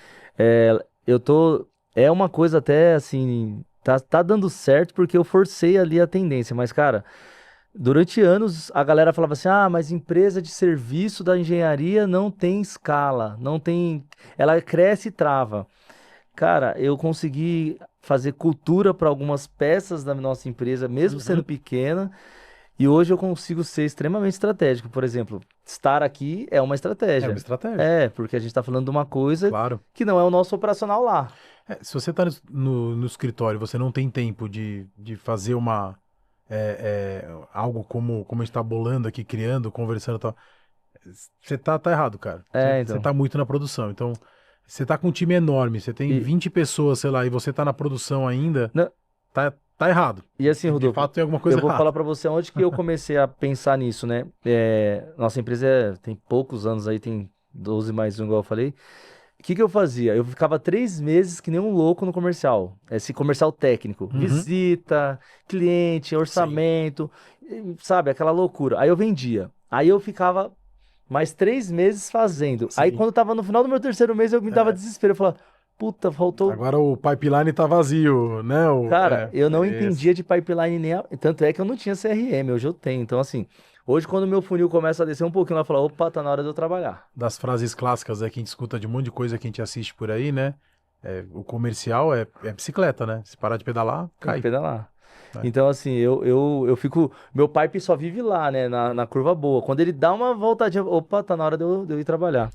Eu tô. É uma coisa até assim. Tá dando certo porque eu forcei ali a tendência. Mas, cara, durante anos a galera falava assim: ah, mas empresa de serviço da engenharia não tem escala, não tem. Ela cresce e trava. Cara, eu consegui fazer cultura para algumas peças da nossa empresa, mesmo sendo Uhum. pequena, e hoje eu consigo ser extremamente estratégico. Por exemplo, estar aqui é uma É uma estratégia. estratégia, Porque a gente está falando de uma coisa claro. que não é o nosso operacional lá. Se você está no escritório, você não tem tempo de fazer algo como a gente está bolando aqui, criando, conversando e tal. Você tá errado, cara. Você Então. tá muito na produção. Então, você tá com um time enorme, você tem E, 20 pessoas, sei lá, e você tá na produção ainda, não, tá errado. e assim, De Rodolfo, fato, tem alguma eu coisa vou falar errada. para você onde que eu comecei a pensar nisso, né? Nossa empresa tem poucos anos aí, tem 12 mais um, igual eu falei. O que que eu fazia? Eu ficava 3 meses que nem um louco no comercial. Esse comercial técnico. Uhum. Visita, cliente, Sim, orçamento, sabe? Aquela loucura. Aí eu vendia. Aí eu ficava mais 3 meses fazendo. Aí sim. quando tava no final do meu terceiro mês, eu me dava É, desespero. Eu falava, puta, faltou. Agora o pipeline tá vazio, né? Cara, eu não esse. entendia de pipeline nem. Tanto é que eu não tinha CRM, hoje eu tenho. Então, assim, hoje quando o meu funil começa a descer um pouquinho, ela fala: opa, tá na hora de eu trabalhar. Das frases clássicas que a gente escuta de um monte de coisa que a gente assiste por aí, né? O comercial é bicicleta, né? Se parar de pedalar, Tem que cai. pedalar. É. Então, assim, eu fico. Meu pipe só vive lá, né? Na curva boa. Quando ele dá uma voltadinha, opa, tá na hora de eu ir trabalhar.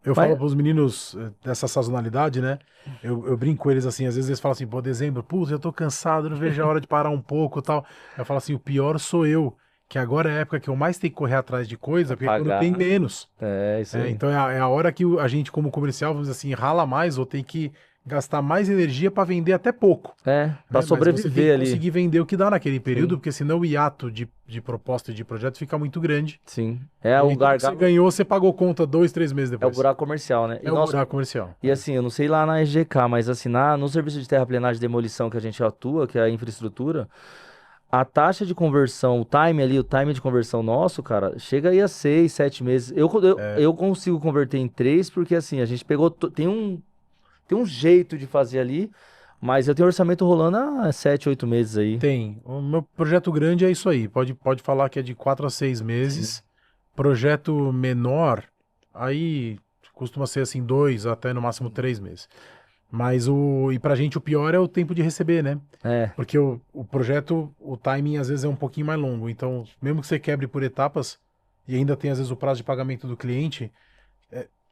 Eu Mas, falo para os meninos dessa sazonalidade, né? Eu brinco com eles assim, às vezes eles falam assim, pô, dezembro, putz, eu tô cansado, não vejo a hora de parar um pouco e tal. Eu falo assim, o pior sou eu, que agora é a época que eu mais tenho que correr atrás de coisa, porque é quando tem pagar. menos. É, isso aí. Então é a hora que a gente, como comercial, vamos dizer assim, rala mais ou tem que gastar mais energia para vender até pouco. É, pra Mas você tem sobreviver que ali. conseguir vender o que dá naquele período, Sim. porque senão o hiato de proposta e de projeto fica muito grande. Sim. E É aí, o tudo que você gargalo, ganhou, você pagou conta 2, 3 meses é o depois. buraco comercial, né? É o buraco comercial. E assim, eu não sei lá na SGK, mas assim, no serviço de terraplenagem e demolição que a gente atua, que é a infraestrutura, a taxa de conversão, o time de conversão nosso, cara, chega aí a 6, 7 meses. Eu consigo converter em 3, porque assim, a gente pegou, tem um jeito de fazer ali, mas eu tenho orçamento rolando há 7, 8 meses aí. Tem. O meu projeto grande é isso aí. Pode falar que é de 4 a 6 meses. Projeto menor, aí costuma ser assim, 2 até no máximo 3 meses. Mas e pra gente o pior é o tempo de receber, né? É, Porque o projeto, o timing às vezes é um pouquinho mais longo. Então, mesmo que você quebre por etapas e ainda tem às vezes o prazo de pagamento do cliente,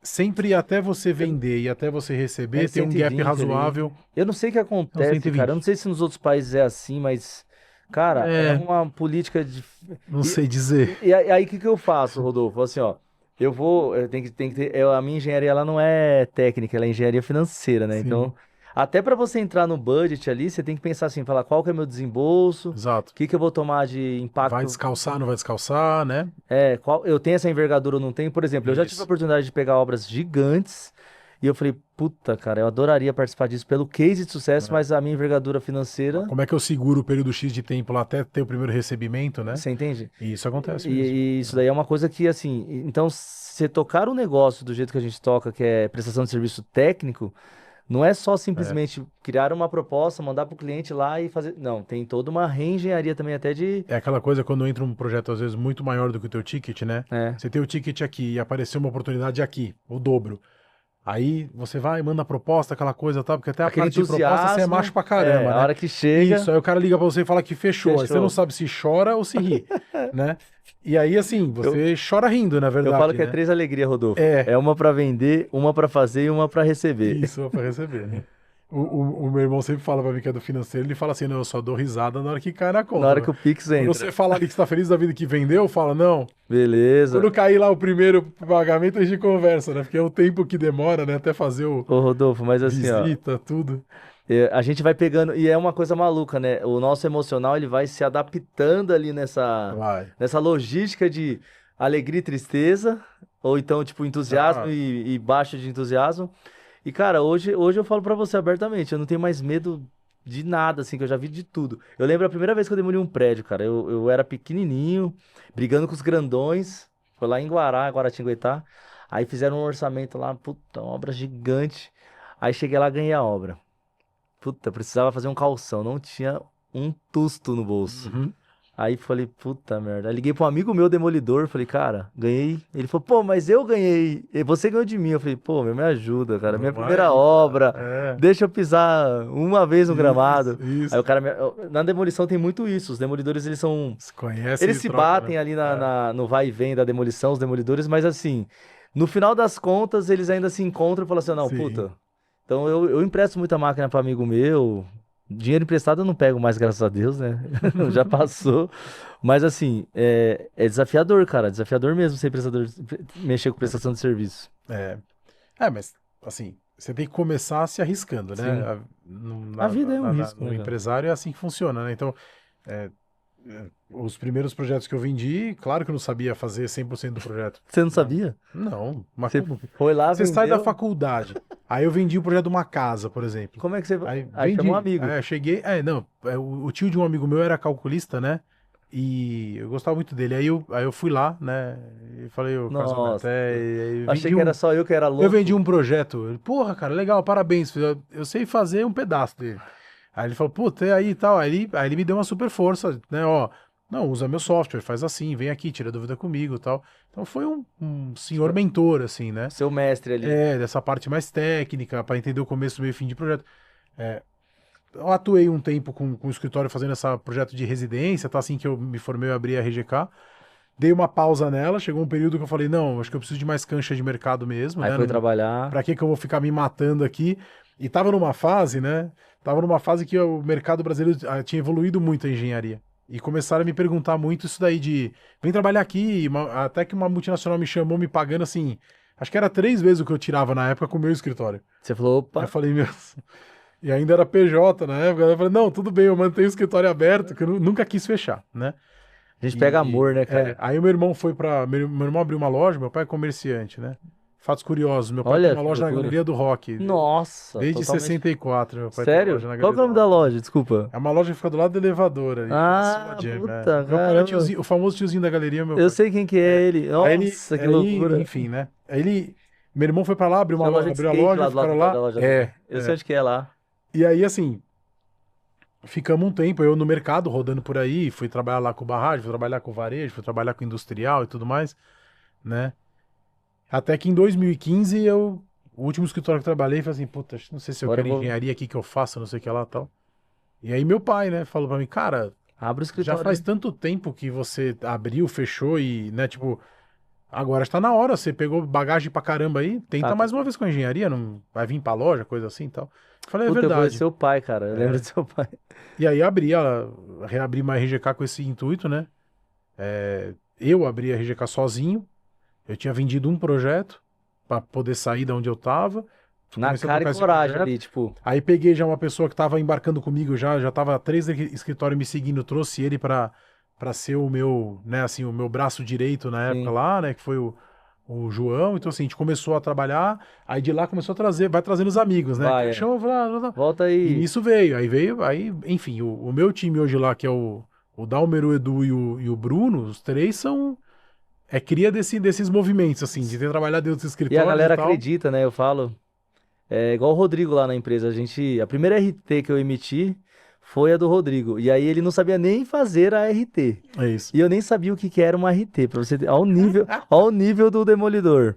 sempre até você vender e até você receber tem um gap 120 ali. razoável. Eu não sei o que Não, acontece, 120. cara. Eu não sei se nos outros países é assim, mas, cara, é É, uma política de. não E, sei dizer. e aí, o que que eu faço, Rodolfo? Assim, ó, tem que ter, a minha engenharia, ela não é técnica, ela é engenharia financeira, né? Sim, Então, até para você entrar no budget ali, você tem que pensar assim, falar qual que é meu desembolso, o exato. que que eu vou tomar de Vai impacto, descalçar, não vai descalçar, né? eu tenho essa envergadura ou não tenho. Por exemplo, eu já tive a Isso. oportunidade de pegar obras gigantes e eu falei, puta, cara, eu adoraria participar disso pelo case de sucesso, É. mas a minha envergadura financeira, Como é que eu seguro o período X de tempo lá até ter o primeiro recebimento, né? você entende? E isso acontece E, mesmo. e isso daí é uma coisa que, assim, então, você tocar um negócio do jeito que a gente toca, que é prestação de serviço técnico, não é só É. simplesmente criar uma proposta, mandar para o cliente lá e fazer. Não, tem toda uma reengenharia também, até de. É aquela coisa quando entra um projeto às vezes muito maior do que o teu ticket, né? É, Você tem o ticket aqui e apareceu uma oportunidade aqui, o dobro. Aí você vai, manda a proposta, aquela coisa, tá? Porque até a aquele parte de proposta você é entusiasmo. macho pra caramba, A né? hora que chega. Isso, aí o cara liga pra você e fala que fechou. Aí você Fechou. não sabe se chora ou se ri, né? E aí, assim, você chora rindo, na Eu verdade, falo que é né? 3 alegrias, Rodolfo. É. É uma para vender, uma para fazer e uma para receber. Isso, pra receber, né? O meu irmão sempre fala pra mim que é do financeiro, ele fala assim, não, eu só dou risada na hora que cai na conta. Na hora que o Pix Quando entra. você fala ali que você tá feliz da vida que vendeu, fala, não, Beleza. quando cair lá o primeiro pagamento a gente conversa, né? Porque é o tempo que demora, né? Até fazer o Ô, Rodolfo, mas assim, ó, visita, tudo. a gente vai pegando, e é uma coisa maluca, né? O nosso emocional, ele vai se adaptando ali nessa, Vai. nessa logística de alegria e tristeza, ou então, tipo, entusiasmo Ah. e baixa de entusiasmo. E, cara, hoje eu falo pra você abertamente, eu não tenho mais medo de nada, assim, que eu já vi de tudo. Eu lembro a primeira vez que eu demoli um prédio, cara, eu era pequenininho, brigando com os grandões, foi lá em Guaratinguetá, aí fizeram um orçamento lá, puta, uma obra gigante, aí cheguei lá e ganhei a obra. Puta, precisava fazer um calção, não tinha um tusto no bolso. Uhum. Aí falei, puta merda. Aí liguei pra um amigo meu demolidor, falei, cara, ganhei. Ele falou, pô, mas eu ganhei. E você ganhou de mim. Eu falei, pô, meu, me ajuda, cara. Minha Vamos primeira aí, obra. É. Deixa eu pisar uma vez no gramado. Isso. Aí o cara, na demolição tem muito isso. Os demolidores, eles são. Se conhece Eles e se troca, batem né? ali no vai e vem da demolição, os demolidores, mas assim, no final das contas, eles ainda se encontram e falam assim, não, Sim. puta. Então eu empresto muita máquina para amigo meu. Dinheiro emprestado eu não pego mais, graças a Deus, né? Já passou. Mas assim, é desafiador, cara. Desafiador mesmo ser prestador, mexer com prestação de serviço. Mas assim, você tem que começar se arriscando, né? Sim. A vida é um risco, No né, cara? empresário é assim que funciona, né? Então, os primeiros projetos que eu vendi, claro que eu não sabia fazer 100% do projeto. Você não sabia? Não, mas Você como? foi lá, Você sai da vendeu? faculdade. Aí eu vendi o projeto de uma casa, por exemplo. Como é que você... Aí Aí vendi. chamou um amigo. Cheguei. Não, o tio de um amigo meu era calculista, né? E eu gostava muito dele. Aí eu fui lá, né? E falei, ô, Carlos Alberto, Nossa. eu Achei vendi que era só eu que era eu louco. vendi um projeto. Ele, porra, cara, legal, parabéns. Eu sei fazer um pedaço dele. Aí ele falou, puta, e aí e tal. Aí ele me deu uma super força, né? Ó, não, usa meu software, faz assim, vem aqui, tira dúvida comigo e tal. Então foi um senhor mentor, assim, né? Seu mestre ali. Dessa parte mais técnica, para entender o começo, meio e fim de projeto. É, eu atuei um tempo com o escritório fazendo esse projeto de residência, tá? Assim que eu me formei, eu abri a RGK. Dei uma pausa nela, chegou um período que eu falei, não, acho que eu preciso de mais cancha de mercado mesmo, Aí né? foi trabalhar. Pra que eu vou ficar me matando aqui? E tava numa fase, né? Tava numa fase que o mercado brasileiro tinha evoluído muito a engenharia. E começaram a me perguntar muito isso daí de, vem trabalhar aqui, até que uma multinacional me chamou me pagando assim, acho que era 3 vezes o que eu tirava na época com o meu escritório. Você falou, Aí eu opa, falei, meu... E ainda era PJ na época. Aí eu falei, não, tudo bem, eu mantenho o escritório aberto, que eu nunca quis fechar, né? a gente pega amor, né, cara? Aí o meu irmão foi pra. Meu irmão abriu uma loja, meu pai é comerciante, né? Fatos curiosos, meu pai tem Olha uma que loja na loucura. Galeria do Rock. Nossa, Desde totalmente. 64, meu pai tem uma loja Sério? na Qual Galeria que é o do nome da Rock. loja? Desculpa. É uma loja que fica do lado do elevador ali, chama Ah, Sua Jam, né? puta, Meu pai é o caramba. o famoso tiozinho da galeria, meu Eu pai. sei quem que é ele. Nossa, que loucura. Enfim, né? Meu irmão foi pra lá, Tinha uma loja de abriu a skate loja, lá do lado ficaram da lá. loja dele. Eu sei onde que é lá. E aí, assim, ficamos um tempo, eu no mercado, rodando por aí, fui trabalhar lá com barragem, fui trabalhar com varejo, fui trabalhar com industrial e tudo mais, né? Até que em 2015 o último escritório que eu trabalhei, falei assim, puta, não sei se eu Agora eu quero vou. engenharia aqui que eu faço, não sei o que lá e tal. E aí meu pai, né, falou pra mim, cara, Abre o já escritório faz aí. tanto tempo que você abriu, fechou e, né, tipo, agora está na hora, você pegou bagagem pra caramba aí, tenta Tá. mais uma vez com a engenharia, não vai vir pra loja, coisa assim e tal. Eu falei, é Puta, eu conheço verdade. seu pai, cara. Eu lembro do seu pai. E aí reabri uma RGK com esse intuito, né? Eu abri a RGK sozinho, eu tinha vendido um projeto para poder sair da onde eu tava, Na comecei a cara e tocar esse coragem projeto. ali, tipo. Aí peguei já uma pessoa que estava embarcando comigo já estava 3 escritórios me seguindo, trouxe ele para ser o meu, né, assim, o meu braço direito na época Sim. lá, né, que foi o João. Então assim, a gente começou a trabalhar, aí de lá começou a trazer, vai trazendo os amigos, né? Vai, Que é. chama, blá, blá, blá. Volta E aí. nisso aí, enfim, o meu time hoje lá, que é o Dalmer, o Edu e o Bruno, os três são cria desses movimentos, assim, de ter trabalhado em outros E a escritórios e galera tal. acredita, né? Eu falo. É igual o Rodrigo lá na empresa. A primeira RT que eu emiti foi a do Rodrigo. E aí ele não sabia nem fazer a RT. É isso. E eu nem sabia o que que era uma RT, pra você ter, ao nível do Demolidor.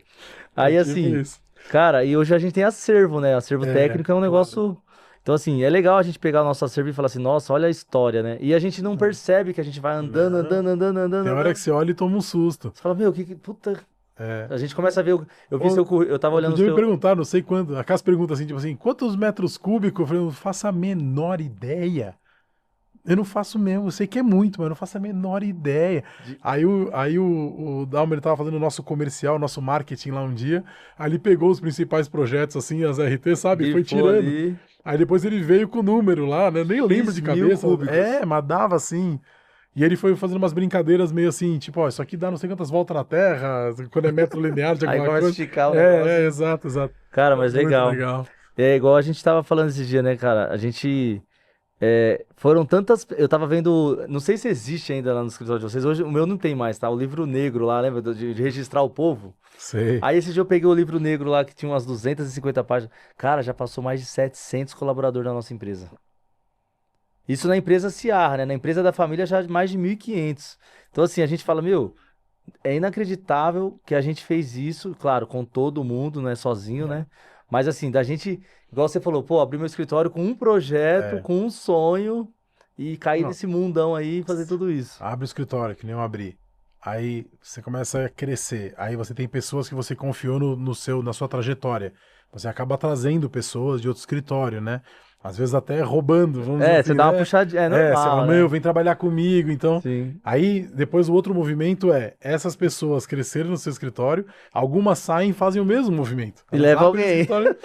Aí Tipo assim, isso. cara, e hoje a gente tem acervo, né? Acervo técnico é um Claro. negócio. Então, assim, é legal a gente pegar o nosso acervo e falar assim, nossa, olha a história, né? E a gente não percebe que a gente vai andando, Não. andando, andando, andando, Tem hora andando. que você olha e toma um susto. Você fala, meu, puta. É. A gente começa a ver. Eu vi Ou- seu currículo, eu tava Outro olhando o dia me seu. perguntaram, não sei quanto, aquelas perguntas assim, tipo assim, quantos metros cúbicos? Eu falei, eu não faço a menor ideia. Eu não faço mesmo, eu sei que é muito, mas eu não faço a menor ideia. Aí o Dalmer tava fazendo o nosso comercial, nosso marketing lá um dia, aí ele pegou os principais projetos, assim, as RT, sabe? Foi Grifou tirando. ali. Aí depois ele veio com o número lá, né? Nem lembro de 10.000 cabeça. cúbicos. Mas dava assim. E ele foi fazendo umas brincadeiras meio assim, tipo, ó, isso aqui dá não sei quantas voltas na Terra, quando é metro linear de Aí alguma começa a coisa. esticar o negócio. Exato, exato. Cara, mas Muito legal. legal. É igual a gente tava falando esse dia, né, cara? A gente. Foram tantas. Eu tava vendo. Não sei se existe ainda lá no escritório de vocês. Hoje o meu não tem mais, tá? O livro negro lá, lembra? De registrar o povo. Sei. Aí esse dia eu peguei o livro negro lá que tinha umas 250 páginas. Cara, já passou mais de 700 colaboradores da nossa empresa. Isso na empresa Ciarra, né? Na empresa da família já mais de 1.500. Então, assim, a gente fala, meu, é inacreditável que a gente fez isso, claro, com todo mundo, não é sozinho, né? Mas assim, da gente, igual você falou, pô, abrir meu escritório com um projeto, É. com um sonho e cair Não. nesse mundão aí e fazer tudo isso. Abre o escritório, que nem eu abri. Aí você começa a crescer. Aí você tem pessoas que você confiou na sua trajetória. Você acaba trazendo pessoas de outro escritório, né? Às vezes até roubando, vamos dizer Você assim, dá uma né? puxadinha, é Você fala, normal, meu, né? vem trabalhar comigo, então. Sim. Aí, depois o outro movimento essas pessoas cresceram no seu escritório, algumas saem e fazem o mesmo movimento. E Elas leva abrem o alguém. escritório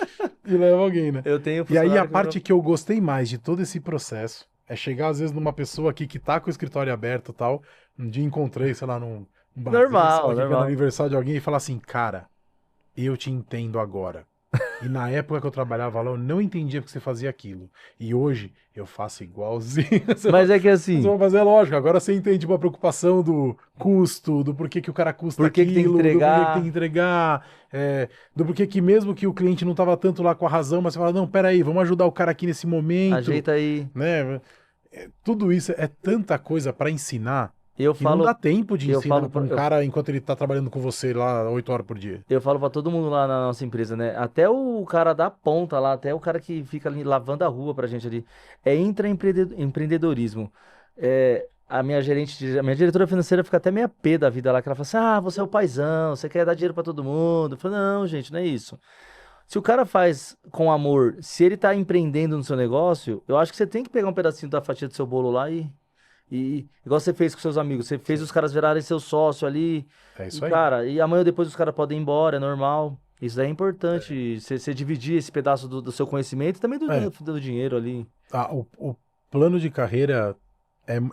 e levam alguém, né? Eu tenho E aí a funcionário que parte que eu gostei mais de todo esse processo é chegar às vezes numa pessoa aqui que tá com o escritório aberto e tal, um dia encontrei, sei lá, num barzinho, sei lá, Normal, que foi no normal. aniversário de alguém e falar assim, cara, eu te entendo agora. E na época que eu trabalhava lá, eu não entendia porque você fazia aquilo. E hoje eu faço igualzinho. Mas é que Você assim, vai fazer lógico. Agora você entende tipo, a preocupação do custo, do porquê que o cara custa por que que tem que aquilo, do porquê que tem que entregar? entregar, do porquê que mesmo que o cliente não estava tanto lá com a razão, mas você fala, não, peraí, vamos ajudar o cara aqui nesse momento, Ajeita aí. né? Tudo isso é tanta coisa para ensinar Eu que não dá falo, tempo de eu ensinar falo, para um eu, cara enquanto ele tá trabalhando com você lá 8 horas por dia. eu falo pra todo mundo lá na nossa empresa, né? Até o cara da ponta lá, até o cara que fica ali lavando a rua pra gente ali. É intraempreendedorismo. A minha a minha diretora financeira fica até meia pé da vida lá, que ela fala assim: ah, você é o paizão, você quer dar dinheiro pra todo mundo. Eu falo, não, gente, não é isso. Se o cara faz com amor, se ele tá empreendendo no seu negócio, eu acho que você tem que pegar um pedacinho da fatia do seu bolo lá igual você fez com seus amigos, você fez Sim. os caras virarem seu sócio ali. É E, isso aí. cara, e amanhã ou depois os caras podem ir embora, é normal. Isso daí é importante, você dividir esse pedaço do seu conhecimento e também É, do dinheiro ali. o plano de carreira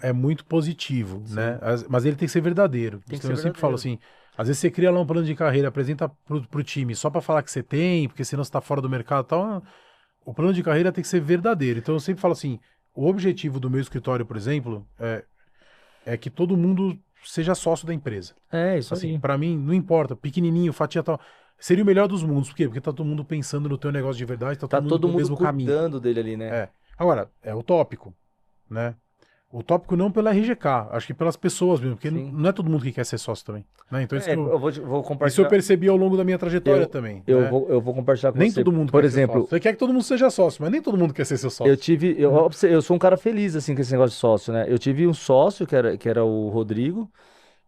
é muito positivo, né? Sim, Mas ele tem que ser verdadeiro. tem que Então ser eu sempre falo verdadeiro. assim, às vezes você cria lá um plano de carreira, apresenta pro time só para falar que você tem, porque senão você tá fora do mercado e tal. O plano de carreira tem que ser verdadeiro. Então eu sempre falo assim, o objetivo do meu escritório, por exemplo, é que todo mundo seja sócio da empresa. É, isso Assim, aí. para mim, não importa, pequenininho, fatia tal. Seria o melhor dos mundos. Por quê? Porque tá todo mundo pensando no teu negócio de verdade, tá Tá todo mundo todo no mundo mesmo caminho. cuidando dele ali, né? É. Agora, é utópico, né? Utópico não pela RGK, acho que pelas pessoas mesmo, porque Sim. não é todo mundo que quer ser sócio também, né? Então Eu vou isso eu compartilhar. percebi ao longo da minha trajetória também, né? Eu vou compartilhar com Nem você. todo mundo Por quer ser sócio. exemplo, Você quer que todo mundo seja sócio, mas nem todo mundo quer ser seu eu sócio. tive. Eu sou um cara feliz, assim, com esse negócio de sócio, né? Eu tive um sócio, que era o Rodrigo.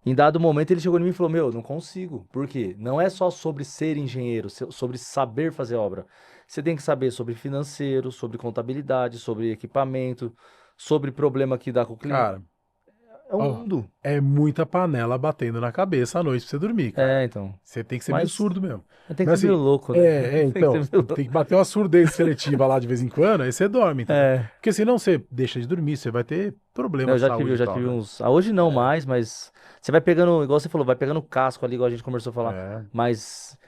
Em dado momento, ele chegou em mim e falou: Meu, não consigo. Por quê? Não é só sobre ser engenheiro, sobre saber fazer obra. Você tem que saber sobre financeiro, sobre contabilidade, sobre equipamento, sobre problema que dá com o cliente. Cara, É um ó, mundo. é muita panela batendo na cabeça à noite pra você dormir, cara. É, então. Você tem que ser meio Mas surdo mesmo. tem que Mas ser meio assim, louco, né? Tem que ser então, meio louco. tem que bater uma surdez seletiva lá de vez em quando, aí você dorme, entendeu? É. Porque senão você deixa de dormir, você vai ter Não, problema de eu saúde e já tal, tive né? uns. Hoje não mais, mas você vai pegando, igual você falou, vai pegando casco ali, igual a gente começou a falar. É. Mas,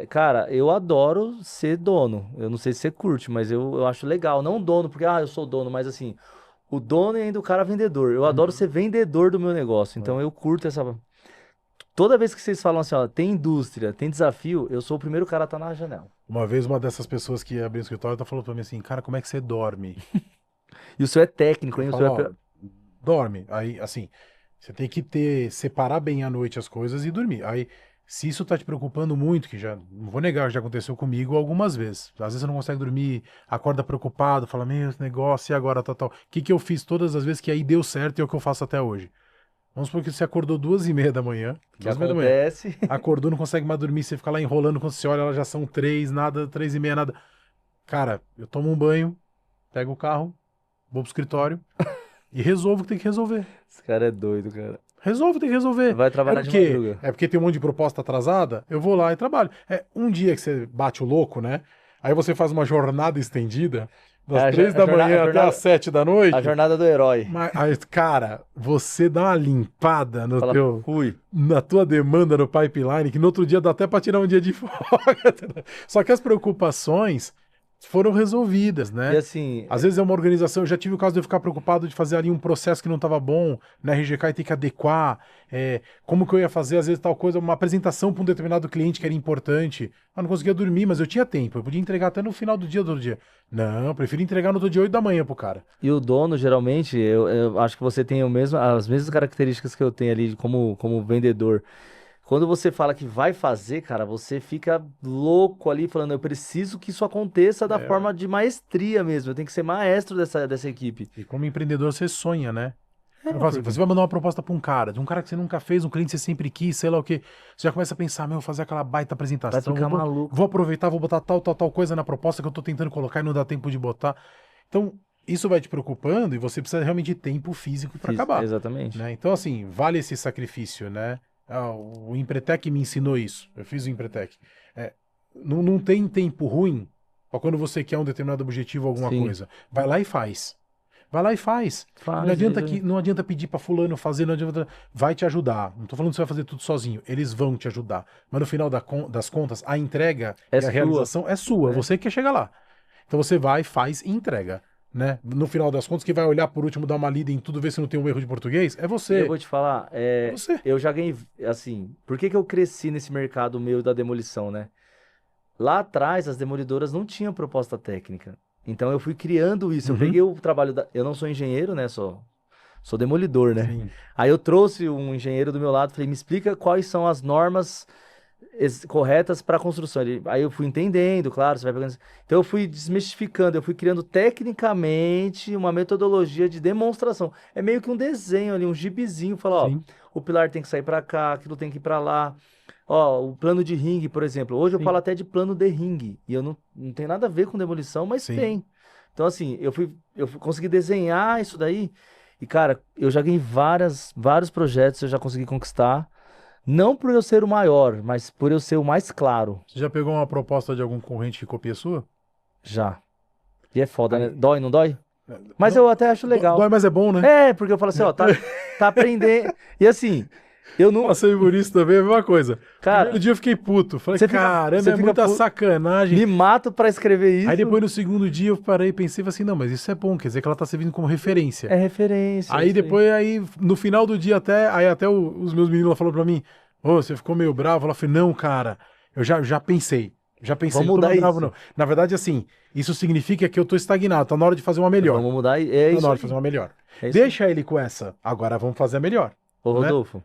cara, eu adoro ser dono. Eu não sei se você curte, mas eu acho legal. Não dono, porque, eu sou dono, mas assim, o dono e ainda o cara vendedor. Eu adoro Uhum. ser vendedor do meu negócio. Então É. eu curto essa. Toda vez que vocês falam assim, ó, tem indústria, tem desafio, eu sou o primeiro cara a estar na janela. Uma vez uma dessas pessoas que abriu o escritório tá falando pra mim assim, cara, como é que você dorme? E o seu é técnico, Eu hein? O falo, seu é. ó, dorme. Aí, assim, você tem que separar bem à noite as coisas e dormir. Aí, se isso tá te preocupando muito, que já, não vou negar, já aconteceu comigo algumas vezes. Às vezes você não consegue dormir, acorda preocupado, fala, meu, esse negócio, e agora, tal, tal. O que que eu fiz todas as vezes que aí deu certo e é o que eu faço até hoje? Vamos supor que você acordou 2h30 da manhã, Que 2h30 da manhã, acontece. acordou, não consegue mais dormir, você fica lá enrolando, quando você olha, elas já são 3, nada, 3h30, nada. Cara, eu tomo um banho, pego o carro, vou pro escritório e resolvo o que tem que resolver. Esse cara é doido, cara. Resolve, tem que resolver. Vai trabalhar de madruga. É porque tem um monte de proposta atrasada, eu vou lá e trabalho. É um dia que você bate o louco, né? Aí você faz uma jornada estendida, das 3 da manhã até as 7 da A noite. jornada do herói. Mas, aí, cara, você dá uma limpada no Fala, teu, fui. na tua demanda no pipeline, que no outro dia dá até para tirar um dia de folga. Só que as preocupações foram resolvidas, E né? assim, Às vezes é uma organização, eu já tive o caso de eu ficar preocupado de fazer ali um processo que não estava bom na RGK e ter que adequar, como que eu ia fazer, às vezes tal coisa, uma apresentação para um determinado cliente que era importante. Eu não conseguia dormir, mas eu tinha tempo, eu podia entregar até no final do dia do outro dia. Não, eu prefiro entregar no outro dia 8 da manhã pro cara. e o dono, geralmente, eu acho que você tem as mesmas características que eu tenho ali como vendedor. Quando você fala que vai fazer, cara, você fica louco ali falando, eu preciso que isso aconteça da É, forma de maestria mesmo. Eu tenho que ser maestro dessa equipe. e como empreendedor você sonha, né? Eu É, falo assim, porque você vai mandar uma proposta para um cara, de um cara que você nunca fez, um cliente que você sempre quis, sei lá o quê. Você já começa a pensar, meu, vou fazer aquela baita vai apresentação, ficar maluco. vou aproveitar, vou botar tal coisa na proposta que eu tô tentando colocar e não dá tempo de botar. Então, isso vai te preocupando e você precisa realmente de tempo físico para acabar, Exatamente. né? Então, assim, vale esse sacrifício, né? O Empretec me ensinou isso. Eu fiz o Empretec. Não tem tempo ruim para quando você quer um determinado objetivo, alguma Sim. coisa. Vai lá e faz. Vai lá e faz. Faz, Não adianta pedir para fulano fazer, não adianta, vai te ajudar. Não tô falando que você vai fazer tudo sozinho, eles vão te ajudar. Mas no final das contas, a entrega É e a sua. realização é sua, você que quer chegar lá. Então você vai, faz e entrega, né? No final das contas, quem vai olhar por último, dar uma lida em tudo, ver se não tem um erro de português, é você. Eu vou te falar, É você. eu já ganhei, assim, por que que eu cresci nesse mercado meu da demolição, né? Lá atrás, as demolidoras não tinham proposta técnica. Então eu fui criando isso. Eu Uhum. peguei o trabalho eu não sou engenheiro, né? Sou demolidor, né? Sim. Aí eu trouxe um engenheiro do meu lado, falei, me explica quais são as normas corretas para construção. Aí eu fui entendendo, claro, você vai pegando. Então eu fui desmistificando, eu fui criando tecnicamente uma metodologia de demonstração. É meio que um desenho ali, um gibizinho, fala, ó, Sim. o pilar tem que sair para cá, aquilo tem que ir para lá. Ó, o plano de ringue, por exemplo. Hoje eu Sim. falo até de plano de ringue. E eu não tem nada a ver com demolição, mas Sim. tem. Então, assim, consegui desenhar isso daí. E, cara, eu já ganhei vários projetos, eu já consegui conquistar. Não por eu ser o maior, mas por eu ser o mais claro. Você já pegou uma proposta de algum concorrente que copia a sua? Já. E é foda, né? Aí- Dói, não dói? Mas Não, eu até acho legal. Dói, mas é bom, né? É, porque eu falo assim, ó, tá aprendendo. E assim, eu não. Passei por isso também, é a mesma coisa. Cara, Primeiro dia eu fiquei puto. Falei, você fica- caramba, você é fica muita puto. sacanagem. Me mato pra escrever isso. Aí depois no segundo dia eu parei e pensei assim, não, mas isso é bom, quer dizer que ela tá servindo como referência. É referência. Aí isso depois, no final do dia até os meus meninos lá falaram pra mim, ô, você ficou meio bravo? Ela falou, não, cara, eu já pensei, Vamos não tô mudar mais bravo isso. não. Na verdade, assim, isso significa que eu tô estagnado, tá na hora de fazer uma melhor. Vamos mudar. É Tá isso na hora aí. de fazer uma melhor. É isso Deixa ele com essa, agora vamos fazer a melhor. Ô, né? Rodolfo,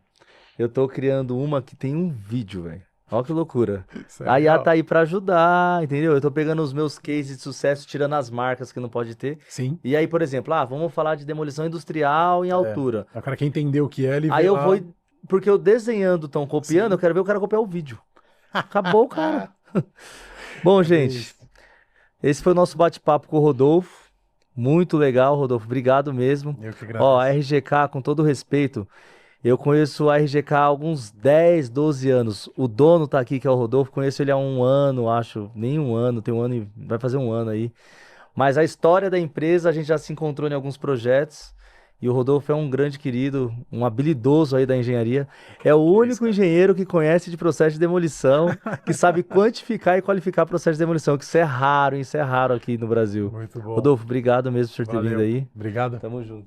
eu tô criando uma que tem um vídeo, velho. Olha que loucura. Isso é A IA legal. tá aí pra ajudar, entendeu? Eu tô pegando os meus cases de sucesso, tirando as marcas que não pode ter. Sim, E aí, por exemplo, vamos falar de demolição industrial em altura. o cara quer entender o que é, ele Aí vê eu lá. vou, porque eu desenhando, tão copiando, Sim. eu quero ver o cara copiar o vídeo. Acabou, cara. Bom, gente, esse foi o nosso bate-papo com o Rodolfo. Muito legal, Rodolfo. Obrigado mesmo. Eu que Ó, a agradeço. RGK, com todo respeito, eu conheço a RGK há alguns 10, 12 anos. O dono tá aqui, que é o Rodolfo. Conheço ele há um ano, acho. Nem um ano, tem um ano e vai fazer um ano aí. Mas a história da empresa, a gente já se encontrou em alguns projetos. E o Rodolfo é um grande querido, um habilidoso aí da engenharia. É o único cara. engenheiro que conhece de processo de demolição, que sabe quantificar e qualificar processo de demolição, que isso é raro aqui no Brasil. Muito bom. Rodolfo, obrigado mesmo por ter Valeu. vindo aí. Obrigado. Tamo junto.